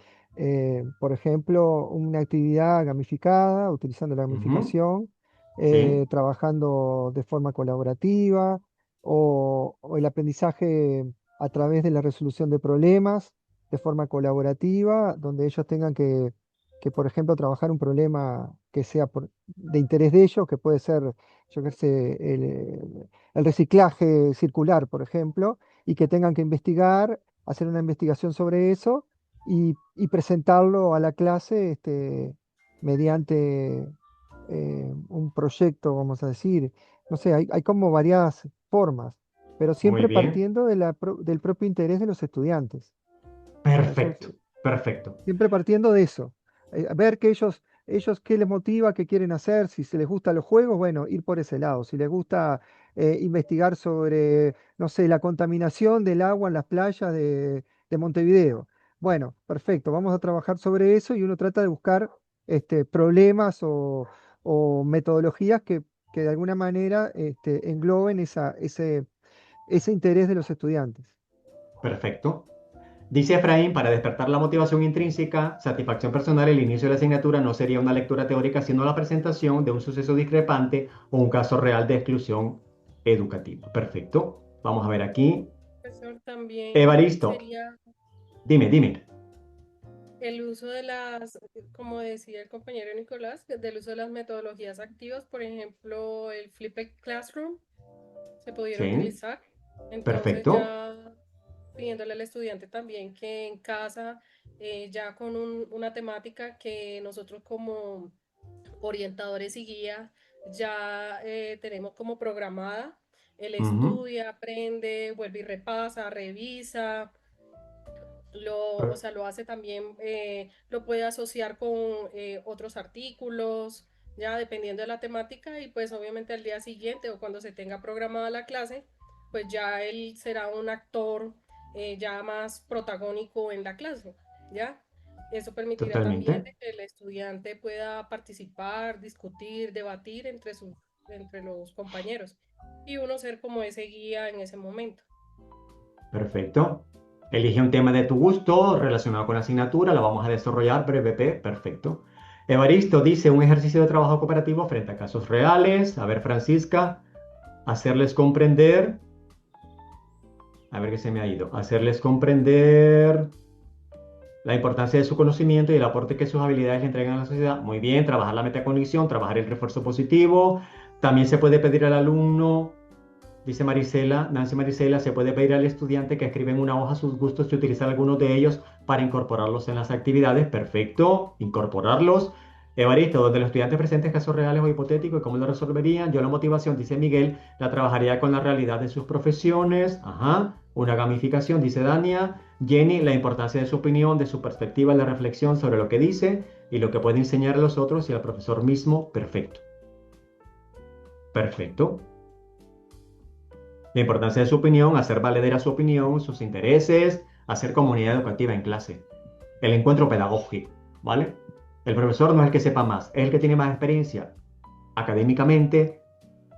por ejemplo, una actividad gamificada, utilizando la Ujú. gamificación, Sí. trabajando de forma colaborativa, o el aprendizaje a través de la resolución de problemas de forma colaborativa, donde ellos tengan que, por ejemplo, trabajar un problema que sea de interés de ellos, que puede ser, yo qué sé, el reciclaje circular, por ejemplo, y que tengan que investigar, hacer una investigación sobre eso y presentarlo a la clase mediante un proyecto, vamos a decir. No sé, hay como varias formas, pero Muy siempre bien. partiendo del propio interés de los estudiantes. O sea, Perfecto, perfecto. siempre partiendo de eso. Ver que ellos qué les motiva, qué quieren hacer, si se les gustan los juegos, bueno, ir por ese lado. Si les gusta investigar sobre, no sé, la contaminación del agua en las playas de Montevideo. Bueno, perfecto, vamos a trabajar sobre eso y uno trata de buscar problemas o metodologías que de alguna manera engloben ese interés de los estudiantes. Perfecto. Dice Efraín, para despertar la motivación intrínseca, satisfacción personal, el inicio de la asignatura no sería una lectura teórica, sino la presentación de un suceso discrepante o un caso real de exclusión educativa. Perfecto. Vamos a ver aquí. Profesor, también Evaristo, sería dime. el uso de las, como decía el compañero Nicolás, del uso de las metodologías activas, por ejemplo, el Flipped Classroom se pudiera Sí, utilizar. Entonces perfecto. ya pidiéndole al estudiante también que en casa, ya con una temática que nosotros como orientadores y guías ya tenemos como programada, él Ujú. estudia, aprende, vuelve y repasa, revisa, o Per- sea, lo hace también, lo puede asociar con otros artículos, ya dependiendo de la temática, y pues obviamente al día siguiente o cuando se tenga programada la clase, pues ya él será un actor ya más protagónico en la clase, ¿ya? Eso permitirá también Totalmente. de que el estudiante pueda participar, discutir, debatir entre los compañeros y uno ser como ese guía en ese momento. Perfecto. Elige un tema de tu gusto relacionado con la asignatura, la vamos a desarrollar breve. Perfecto. Evaristo dice un ejercicio de trabajo cooperativo frente a casos reales. A ver, Francisca, hacerles comprender. A ver qué se me ha ido. Hacerles comprender la importancia de su conocimiento y el aporte que sus habilidades le entregan a la sociedad. Muy bien, trabajar la metacognición, trabajar el refuerzo positivo. También se puede pedir al alumno, dice Marisela, Nancy Marisela, se puede pedir al estudiante que escriba en una hoja sus gustos y utilizar algunos de ellos para incorporarlos en las actividades. Perfecto, incorporarlos. Evaristo, donde los estudiantes presenten casos reales o hipotéticos y cómo lo resolverían. Yo la motivación, dice Miguel, la trabajaría con la realidad de sus profesiones. Ajá. Una gamificación, dice Dania. Jenny, la importancia de su opinión, de su perspectiva, la reflexión sobre lo que dice y lo que puede enseñar a los otros y al profesor mismo. Perfecto. Perfecto. La importancia de su opinión, hacer valedera su opinión, sus intereses, hacer comunidad educativa en clase. El encuentro pedagógico, ¿vale? El profesor no es el que sepa más, es el que tiene más experiencia académicamente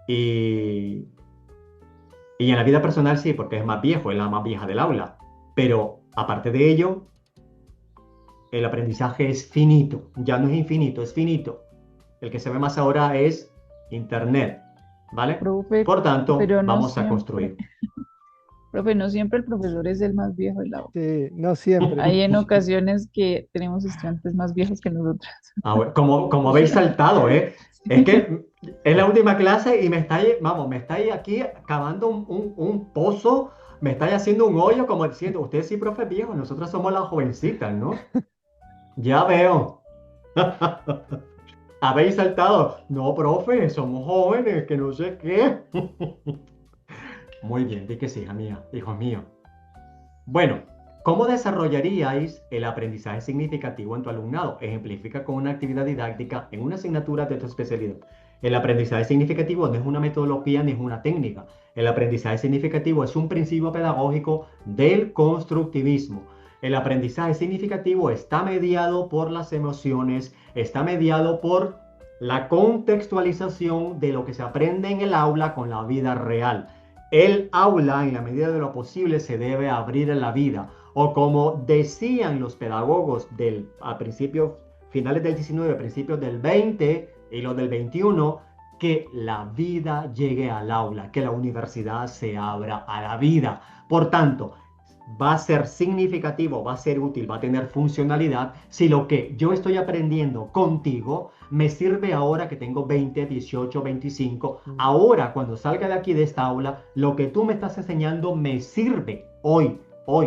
y, y en la vida personal sí, porque es más viejo, es la más vieja del aula. Pero aparte de ello, el aprendizaje es finito, ya no es infinito, es finito. El que se ve más ahora es Internet, ¿vale? Profe, Por tanto, pero no vamos a siempre, construir. profe, no siempre el profesor es el más viejo del aula. Sí, no siempre. Hay en ocasiones que tenemos estudiantes más viejos que nosotros. Ah, bueno, como habéis saltado, ¿eh? Es que es la última clase y me estáis, vamos, me estáis aquí cavando un pozo, me estáis haciendo un hoyo como diciendo, usted sí, profe viejo, nosotros somos las jovencitas, ¿no? Ya veo. Habéis saltado. No, profe, somos jóvenes, que no sé qué. Muy bien, di que sí, hija mía, hijo mío. Bueno, ¿cómo desarrollaríais el aprendizaje significativo en tu alumnado? Ejemplifica con una actividad didáctica en una asignatura de tu especialidad. El aprendizaje significativo no es una metodología ni es una técnica. El aprendizaje significativo es un principio pedagógico del constructivismo. El aprendizaje significativo está mediado por las emociones, está mediado por la contextualización de lo que se aprende en el aula con la vida real. El aula, en la medida de lo posible, se debe abrir a la vida. O como decían los pedagogos a principios, finales del 19, principios del 20 y los del 21, que la vida llegue al aula, que la universidad se abra a la vida. Por tanto, va a ser significativo, va a ser útil, va a tener funcionalidad si lo que yo estoy aprendiendo contigo me sirve ahora que tengo 20, 18, 25. Ahora, cuando salga de aquí de esta aula, lo que tú me estás enseñando me sirve hoy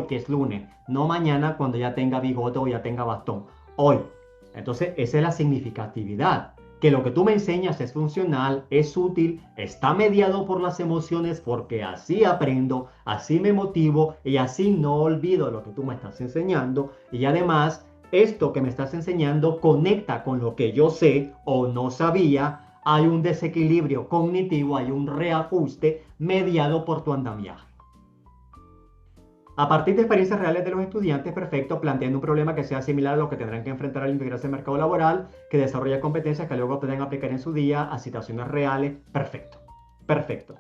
que es lunes, no mañana cuando ya tenga bigote o ya tenga bastón, hoy. Entonces, esa es la significatividad. Que lo que tú me enseñas es funcional, es útil, está mediado por las emociones porque así aprendo, así me motivo y así no olvido lo que tú me estás enseñando. Y además, esto que me estás enseñando conecta con lo que yo sé o no sabía. Hay un desequilibrio cognitivo, hay un reajuste mediado por tu andamiaje. A partir de experiencias reales de los estudiantes, perfecto, planteando un problema que sea similar a lo que tendrán que enfrentar al integrarse al mercado laboral, que desarrolle competencias que luego puedan aplicar en su día a situaciones reales, perfecto, perfecto.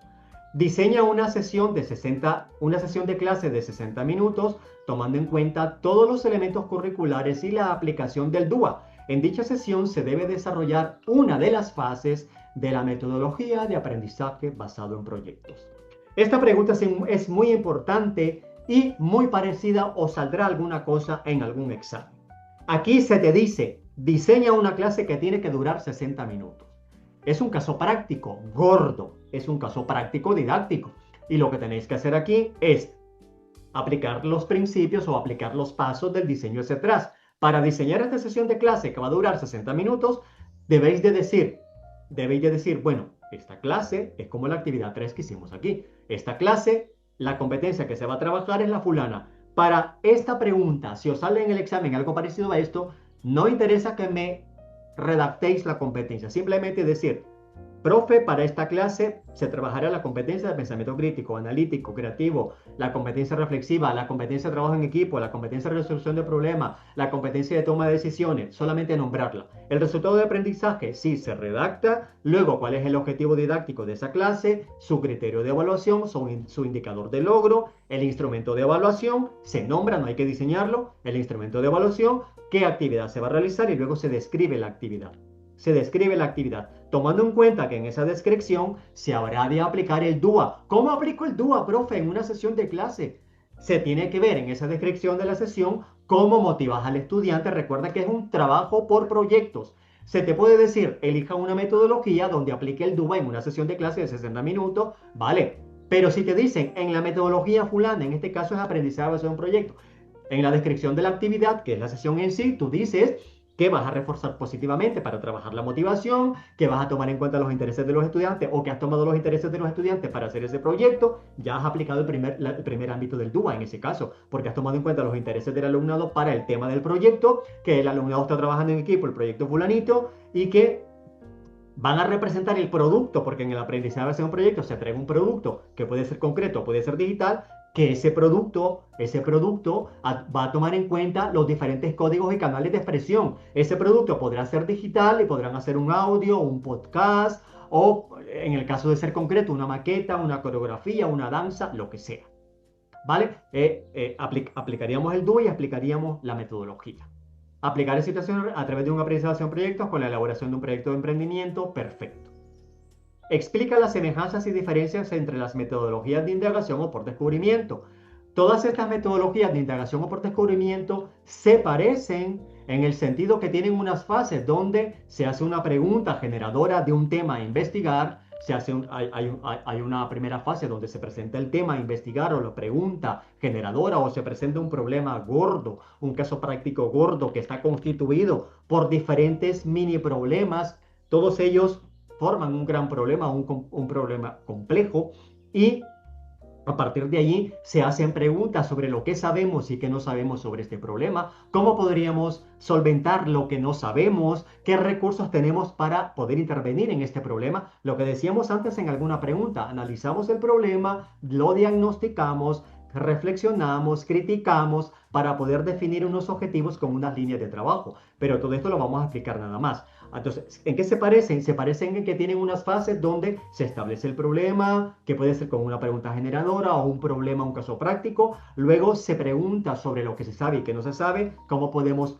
Diseña una sesión de clase de 60 minutos, tomando en cuenta todos los elementos curriculares y la aplicación del DUA. En dicha sesión se debe desarrollar una de las fases de la metodología de aprendizaje basado en proyectos. Esta pregunta es muy importante y muy parecida o saldrá alguna cosa en algún examen. Aquí se te dice, diseña una clase que tiene que durar 60 minutos. Es un caso práctico, gordo, es un caso práctico didáctico. Y lo que tenéis que hacer aquí es aplicar los principios o aplicar los pasos del diseño hacia atrás. Para diseñar esta sesión de clase que va a durar 60 minutos, debéis de decir, bueno, esta clase es como la actividad 3 que hicimos aquí. Esta clase, la competencia que se va a trabajar es la fulana. Para esta pregunta, si os sale en el examen algo parecido a esto, no interesa que me redactéis la competencia. Simplemente decir, profe, para esta clase se trabajará la competencia de pensamiento crítico, analítico, creativo, la competencia reflexiva, la competencia de trabajo en equipo, la competencia de resolución de problemas, la competencia de toma de decisiones, solamente nombrarla. El resultado de aprendizaje, sí, se redacta, luego cuál es el objetivo didáctico de esa clase, su criterio de evaluación, su indicador de logro, el instrumento de evaluación, se nombra, no hay que diseñarlo, el instrumento de evaluación, qué actividad se va a realizar y luego se describe la actividad. Tomando en cuenta que en esa descripción se habrá de aplicar el DUA. ¿Cómo aplico el DUA, profe, en una sesión de clase? Se tiene que ver en esa descripción de la sesión cómo motivas al estudiante. Recuerda que es un trabajo por proyectos. Se te puede decir, elija una metodología donde aplique el DUA en una sesión de clase de 60 minutos, ¿vale? Pero si te dicen, en la metodología fulana, en este caso es aprendizaje basado en un proyecto, en la descripción de la actividad, que es la sesión en sí, tú dices que vas a reforzar positivamente para trabajar la motivación, que vas a tomar en cuenta los intereses de los estudiantes o que has tomado los intereses de los estudiantes para hacer ese proyecto, ya has aplicado el primer ámbito del DUA en ese caso, porque has tomado en cuenta los intereses del alumnado para el tema del proyecto, que el alumnado está trabajando en equipo, el proyecto fulanito, y que van a representar el producto, porque en el aprendizaje de un proyecto se trae un producto que puede ser concreto, puede ser digital, que ese producto va a tomar en cuenta los diferentes códigos y canales de expresión. Ese producto podrá ser digital y podrán hacer un audio, un podcast o, en el caso de ser concreto, una maqueta, una coreografía, una danza, lo que sea. ¿Vale? Aplicaríamos el DUA y aplicaríamos la metodología. Aplicar en situaciones a través de un aprendizaje en proyectos con la elaboración de un proyecto de emprendimiento, perfecto. Explica las semejanzas y diferencias entre las metodologías de indagación o por descubrimiento. Todas estas metodologías de indagación o por descubrimiento se parecen en el sentido que tienen unas fases donde se hace una pregunta generadora de un tema a investigar, hay una primera fase donde se presenta el tema a investigar o la pregunta generadora o se presenta un problema gordo, un caso práctico gordo que está constituido por diferentes mini problemas, todos ellos forman un gran problema, un problema complejo, y a partir de allí se hacen preguntas sobre lo que sabemos y qué no sabemos sobre este problema, cómo podríamos solventar lo que no sabemos, qué recursos tenemos para poder intervenir en este problema. Lo que decíamos antes en alguna pregunta, analizamos el problema, lo diagnosticamos, reflexionamos, criticamos para poder definir unos objetivos con unas líneas de trabajo. Pero todo esto lo vamos a explicar nada más. Entonces, ¿en qué se parecen? Se parecen en que tienen unas fases donde se establece el problema, que puede ser con una pregunta generadora o un problema, un caso práctico. Luego se pregunta sobre lo que se sabe y que no se sabe, cómo podemos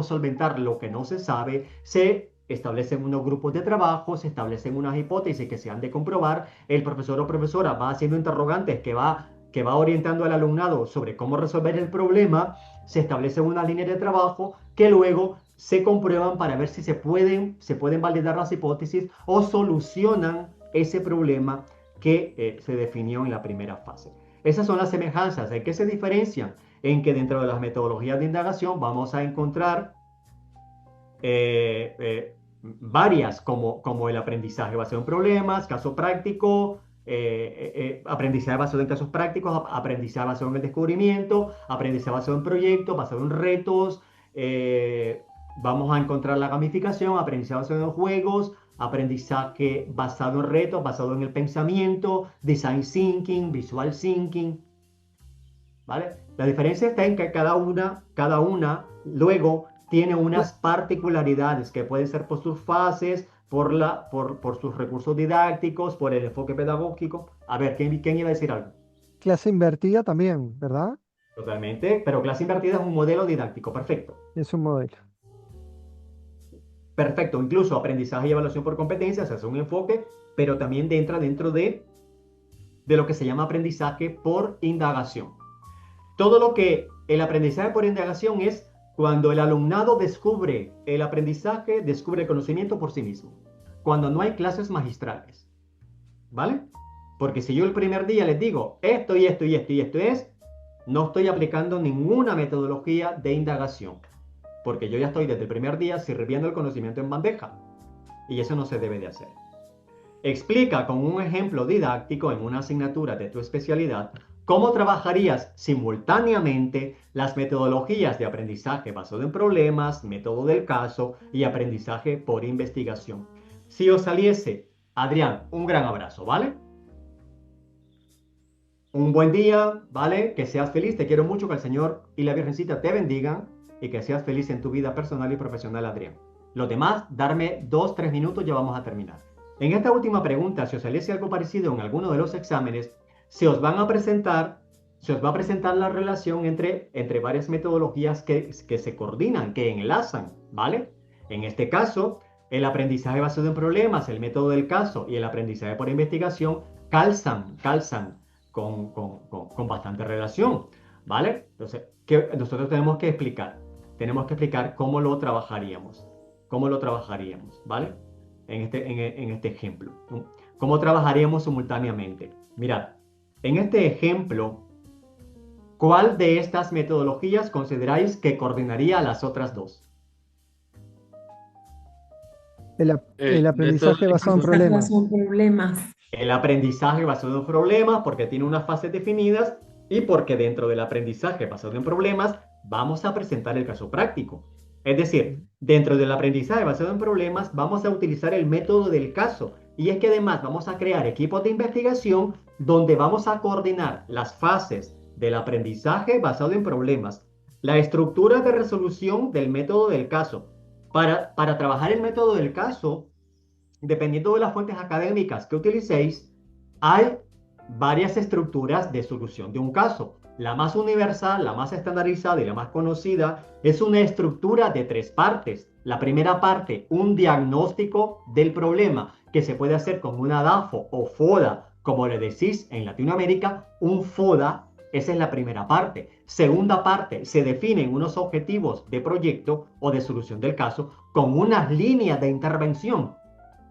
solventar lo que no se sabe. Se establecen unos grupos de trabajo, se establecen unas hipótesis que se han de comprobar. El profesor o profesora va haciendo interrogantes que va orientando al alumnado sobre cómo resolver el problema. Se establecen unas líneas de trabajo que luego se comprueban para ver si se pueden validar las hipótesis o solucionan ese problema que se definió en la primera fase. Esas son las semejanzas. ¿En qué se diferencian? En que dentro de las metodologías de indagación vamos a encontrar varias, como el aprendizaje basado en problemas, caso práctico, aprendizaje basado en casos prácticos, aprendizaje basado en el descubrimiento, aprendizaje basado en proyectos, basado en retos. Vamos a encontrar la gamificación, aprendizaje basado en juegos, aprendizaje basado en retos, basado en el pensamiento, design thinking, visual thinking. ¿Vale? La diferencia está en que cada una luego tiene unas particularidades que pueden ser por sus fases, por sus recursos didácticos, por el enfoque pedagógico. A ver, ¿quién iba a decir algo? Clase invertida también, ¿verdad? Totalmente, pero clase invertida es un modelo didáctico, perfecto. Es un modelo. Perfecto, incluso aprendizaje y evaluación por competencias es un enfoque, pero también entra dentro de lo que se llama aprendizaje por indagación. Todo lo que el aprendizaje por indagación es cuando el alumnado descubre el aprendizaje, descubre el conocimiento por sí mismo. Cuando no hay clases magistrales, ¿vale? Porque si yo el primer día les digo esto y esto y esto y esto es, no estoy aplicando ninguna metodología de indagación. Porque yo ya estoy desde el primer día sirviendo el conocimiento en bandeja. Y eso no se debe de hacer. Explica con un ejemplo didáctico en una asignatura de tu especialidad cómo trabajarías simultáneamente las metodologías de aprendizaje basado en problemas, método del caso y aprendizaje por investigación. Si os saliese, Adrián, un gran abrazo, ¿vale? Un buen día, ¿vale? Que seas feliz, te quiero mucho, que el Señor y la Virgencita te bendigan y que seas feliz en tu vida personal y profesional, Adrián. Los demás, darme 2-3 minutos, ya vamos a terminar. En esta última pregunta, si os saliese algo parecido en alguno de los exámenes, se os va a presentar la relación entre varias metodologías que se coordinan, que enlazan, ¿vale? En este caso, el aprendizaje basado en problemas, el método del caso y el aprendizaje por investigación calzan con bastante relación, ¿vale? Entonces, nosotros tenemos que explicar cómo lo trabajaríamos, ¿vale? En este ejemplo, ¿no? ¿Cómo trabajaríamos simultáneamente? Mirad, en este ejemplo, ¿cuál de estas metodologías consideráis que coordinaría a las otras dos? El aprendizaje basado en problemas. Son problemas. El aprendizaje basado en problemas, porque tiene unas fases definidas y porque dentro del aprendizaje basado en problemas vamos a presentar el caso práctico. Es decir, dentro del aprendizaje basado en problemas vamos a utilizar el método del caso. Y es que además vamos a crear equipos de investigación donde vamos a coordinar las fases del aprendizaje basado en problemas, la estructura de resolución del método del caso. Para trabajar el método del caso, dependiendo de las fuentes académicas que utilicéis, hay varias estructuras de solución de un caso. La más universal, la más estandarizada y la más conocida es una estructura de 3 partes. La primera parte, un diagnóstico del problema, que se puede hacer con una DAFO o FODA, como le decís en Latinoamérica, un FODA. Esa es la primera parte. Segunda parte, se definen unos objetivos de proyecto o de solución del caso con unas líneas de intervención.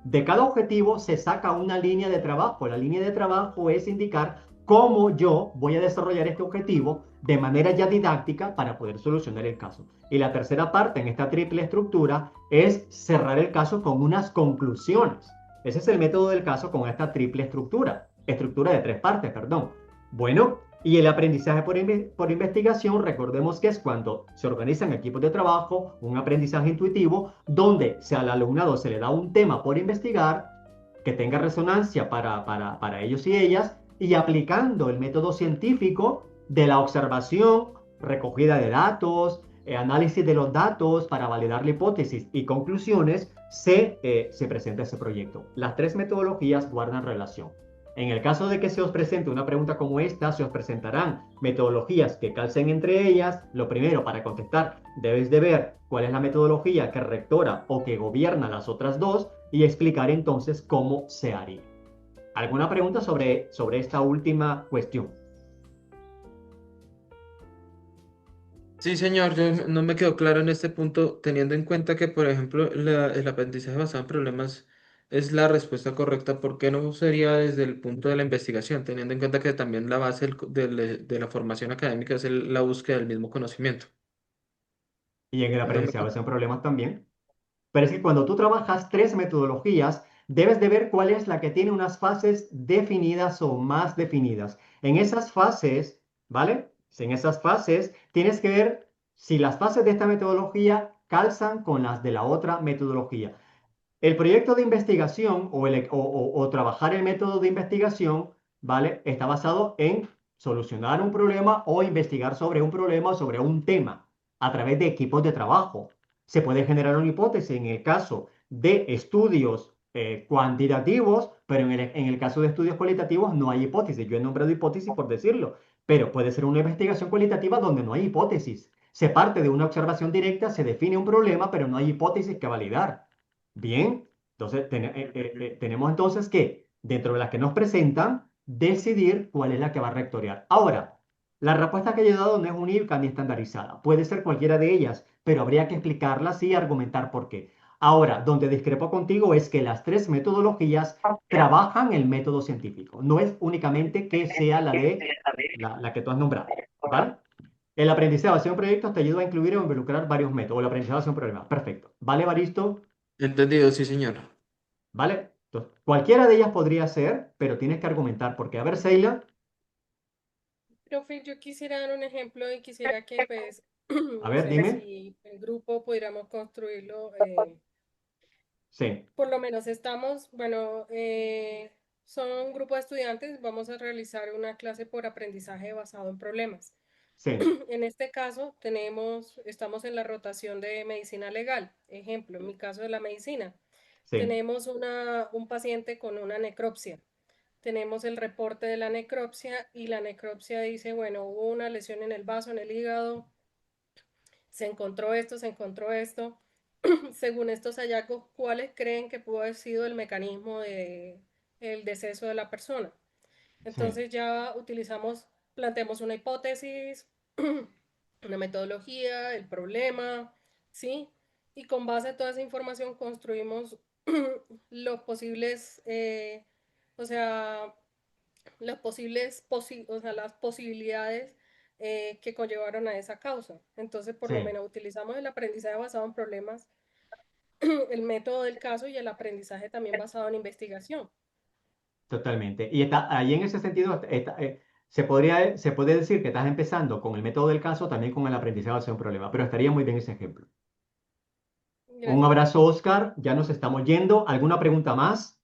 De cada objetivo se saca una línea de trabajo. La línea de trabajo es indicar cómo yo voy a desarrollar este objetivo de manera ya didáctica para poder solucionar el caso. Y la tercera parte en esta triple estructura es cerrar el caso con unas conclusiones. Ese es el método del caso con esta triple estructura de 3 partes, perdón. Bueno, y el aprendizaje por investigación, recordemos que es cuando se organizan equipos de trabajo, un aprendizaje intuitivo, donde al alumnado se le da un tema por investigar, que tenga resonancia para ellos y ellas, y aplicando el método científico de la observación, recogida de datos, análisis de los datos para validar la hipótesis y conclusiones, se presenta ese proyecto. Las 3 metodologías guardan relación. En el caso de que se os presente una pregunta como esta, se os presentarán metodologías que calcen entre ellas. Lo primero, para contestar, debéis de ver cuál es la metodología que rectora o que gobierna las otras dos y explicar entonces cómo se haría. ¿Alguna pregunta sobre esta última cuestión? Sí, señor, yo no me quedó claro en este punto, teniendo en cuenta que, por ejemplo, el aprendizaje basado en problemas es la respuesta correcta. ¿Por qué no sería desde el punto de la investigación, teniendo en cuenta que también la base de la formación académica es la búsqueda del mismo conocimiento? Y en el No me aprendizaje basado en problemas también. Pero es que cuando tú trabajas 3 metodologías, debes de ver cuál es la que tiene unas fases definidas o más definidas. En esas fases, ¿vale? En esas fases tienes que ver si las fases de esta metodología calzan con las de la otra metodología. El proyecto de investigación o trabajar el método de investigación, ¿vale? Está basado en solucionar un problema o investigar sobre un problema o sobre un tema a través de equipos de trabajo. Se puede generar una hipótesis en el caso de estudios cuantitativos, pero en el caso de estudios cualitativos no hay hipótesis. Yo he nombrado hipótesis por decirlo, pero puede ser una investigación cualitativa donde no hay hipótesis. Se parte de una observación directa, se define un problema, pero no hay hipótesis que validar. Bien, entonces tenemos entonces que, dentro de las que nos presentan, decidir cuál es la que va a rectorear. Ahora, la respuesta que yo he dado no es única ni estandarizada. Puede ser cualquiera de ellas, pero habría que explicarlas y argumentar por qué. Ahora, donde discrepo contigo es que las tres metodologías trabajan el método científico. No es únicamente que sea la que tú has nombrado, ¿vale? El aprendizaje basado en proyectos te ayuda a incluir o involucrar varios métodos. El aprendizaje basado en problemas. Perfecto. ¿Vale, Baristo? Entendido, sí, señor. ¿Vale? Entonces, cualquiera de ellas podría ser, pero tienes que argumentar por qué. A ver, Seila. Profe, yo quisiera dar un ejemplo y quisiera que, pues, A no ver, sé dime. si el grupo pudiéramos construirlo. Sí, Por lo menos estamos, bueno, son un grupo de estudiantes, vamos a realizar una clase por aprendizaje basado en problemas. sí, En este caso, estamos en la rotación de medicina legal. Ejemplo, en mi caso de la medicina, sí, tenemos un paciente con una necropsia. Tenemos el reporte de la necropsia y la necropsia dice, bueno, hubo una lesión en el vaso, en el hígado, se encontró esto, se encontró esto. Según estos hallazgos, ¿cuáles creen que pudo haber sido el mecanismo de el deceso de la persona? sí. Entonces ya planteamos una hipótesis, una metodología, el problema, ¿sí? Y con base a toda esa información construimos los posibles, o sea, las posibilidades que conllevaron a esa causa. Entonces, por lo Sí. menos utilizamos el aprendizaje basado en problemas, el método del caso y el aprendizaje también basado en investigación. Totalmente. Y ahí en ese sentido, se puede decir que estás empezando con el método del caso, también con el aprendizaje basado en problema, pero estaría muy bien ese ejemplo. Un Gracias. abrazo, Oscar. Ya nos estamos yendo. ¿Alguna pregunta más?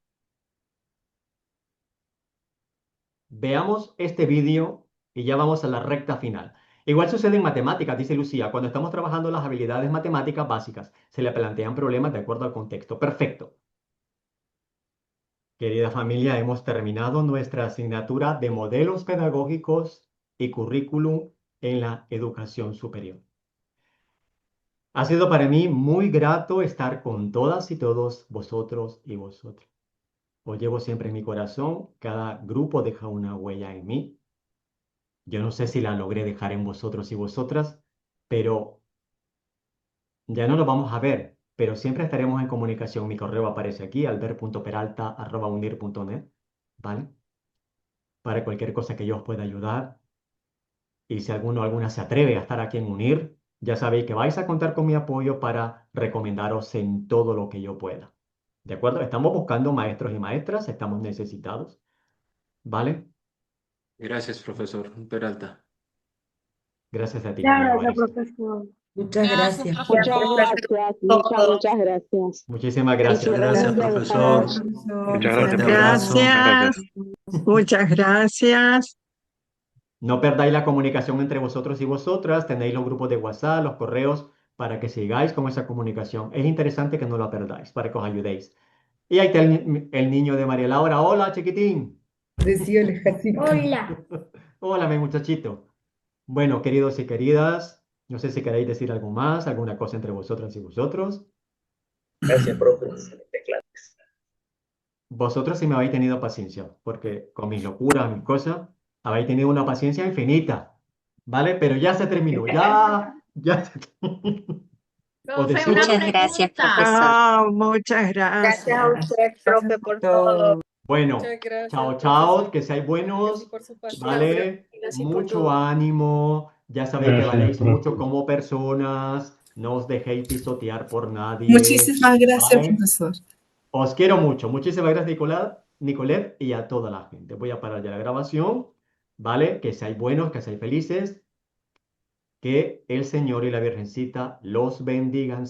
Veamos este vídeo y ya vamos a la recta final. Igual sucede en matemáticas, dice Lucía. Cuando estamos trabajando las habilidades matemáticas básicas, se le plantean problemas de acuerdo al contexto. Perfecto. Querida familia, hemos terminado nuestra asignatura de modelos pedagógicos y currículum en la educación superior. Ha sido para mí muy grato estar con todas y todos vosotros y vosotras. Os llevo siempre en mi corazón, cada grupo deja una huella en mí. Yo no sé si la logré dejar en vosotros y vosotras, pero ya no lo vamos a ver, pero siempre estaremos en comunicación. Mi correo aparece aquí, albert.peralta@unir.net, ¿vale? Para cualquier cosa que yo os pueda ayudar. Y si alguno o alguna se atreve a estar aquí en Unir, ya sabéis que vais a contar con mi apoyo para recomendaros en todo lo que yo pueda. ¿De acuerdo? Estamos buscando maestros y maestras, estamos necesitados, ¿vale? Gracias, profesor Peralta. Gracias a ti, Muchas querido gracias, Baristo. profesor. Muchas gracias. Muchas gracias, muchas gracias. Muchísimas gracias. Muchas Gracias, profesor. Muchas gracias, Fuerte abrazo. Gracias. Muchas gracias. No perdáis la comunicación entre vosotros y vosotras. Tenéis los grupos de WhatsApp, los correos, para que sigáis con esa comunicación. Es interesante que no la perdáis, para que os ayudéis. Y ahí está el niño de María Laura. Hola, chiquitín. Decía el ejército. Hola. Hola, mi muchachito. Bueno, queridos y queridas, no sé si queréis decir algo más, alguna cosa entre vosotras y vosotros. Gracias, profe. Vosotros sí me habéis tenido paciencia, porque con mis locuras, mis cosas, habéis tenido una paciencia infinita, ¿vale? Pero ya se terminó, ya. Os Profe, deseo- una Muchas gracias, pregunta. profesor. Muchas Gracias a gracias. usted, profe, por todo. Bueno, Muchas gracias, chao, profesor. chao, que seáis Gracias buenos, por su paciencia. ¿vale? Gracias por Mucho todo. ánimo, ya sabéis que Gracias, valéis profe. mucho como personas, no os dejéis pisotear por nadie, Muchísimas gracias, ¿vale? profesor. Os quiero mucho. Muchísimas gracias, Nicolet, y a toda la gente. Voy a parar ya la grabación, ¿vale? Que seáis buenos, que seáis felices, que el Señor y la Virgencita los bendigan.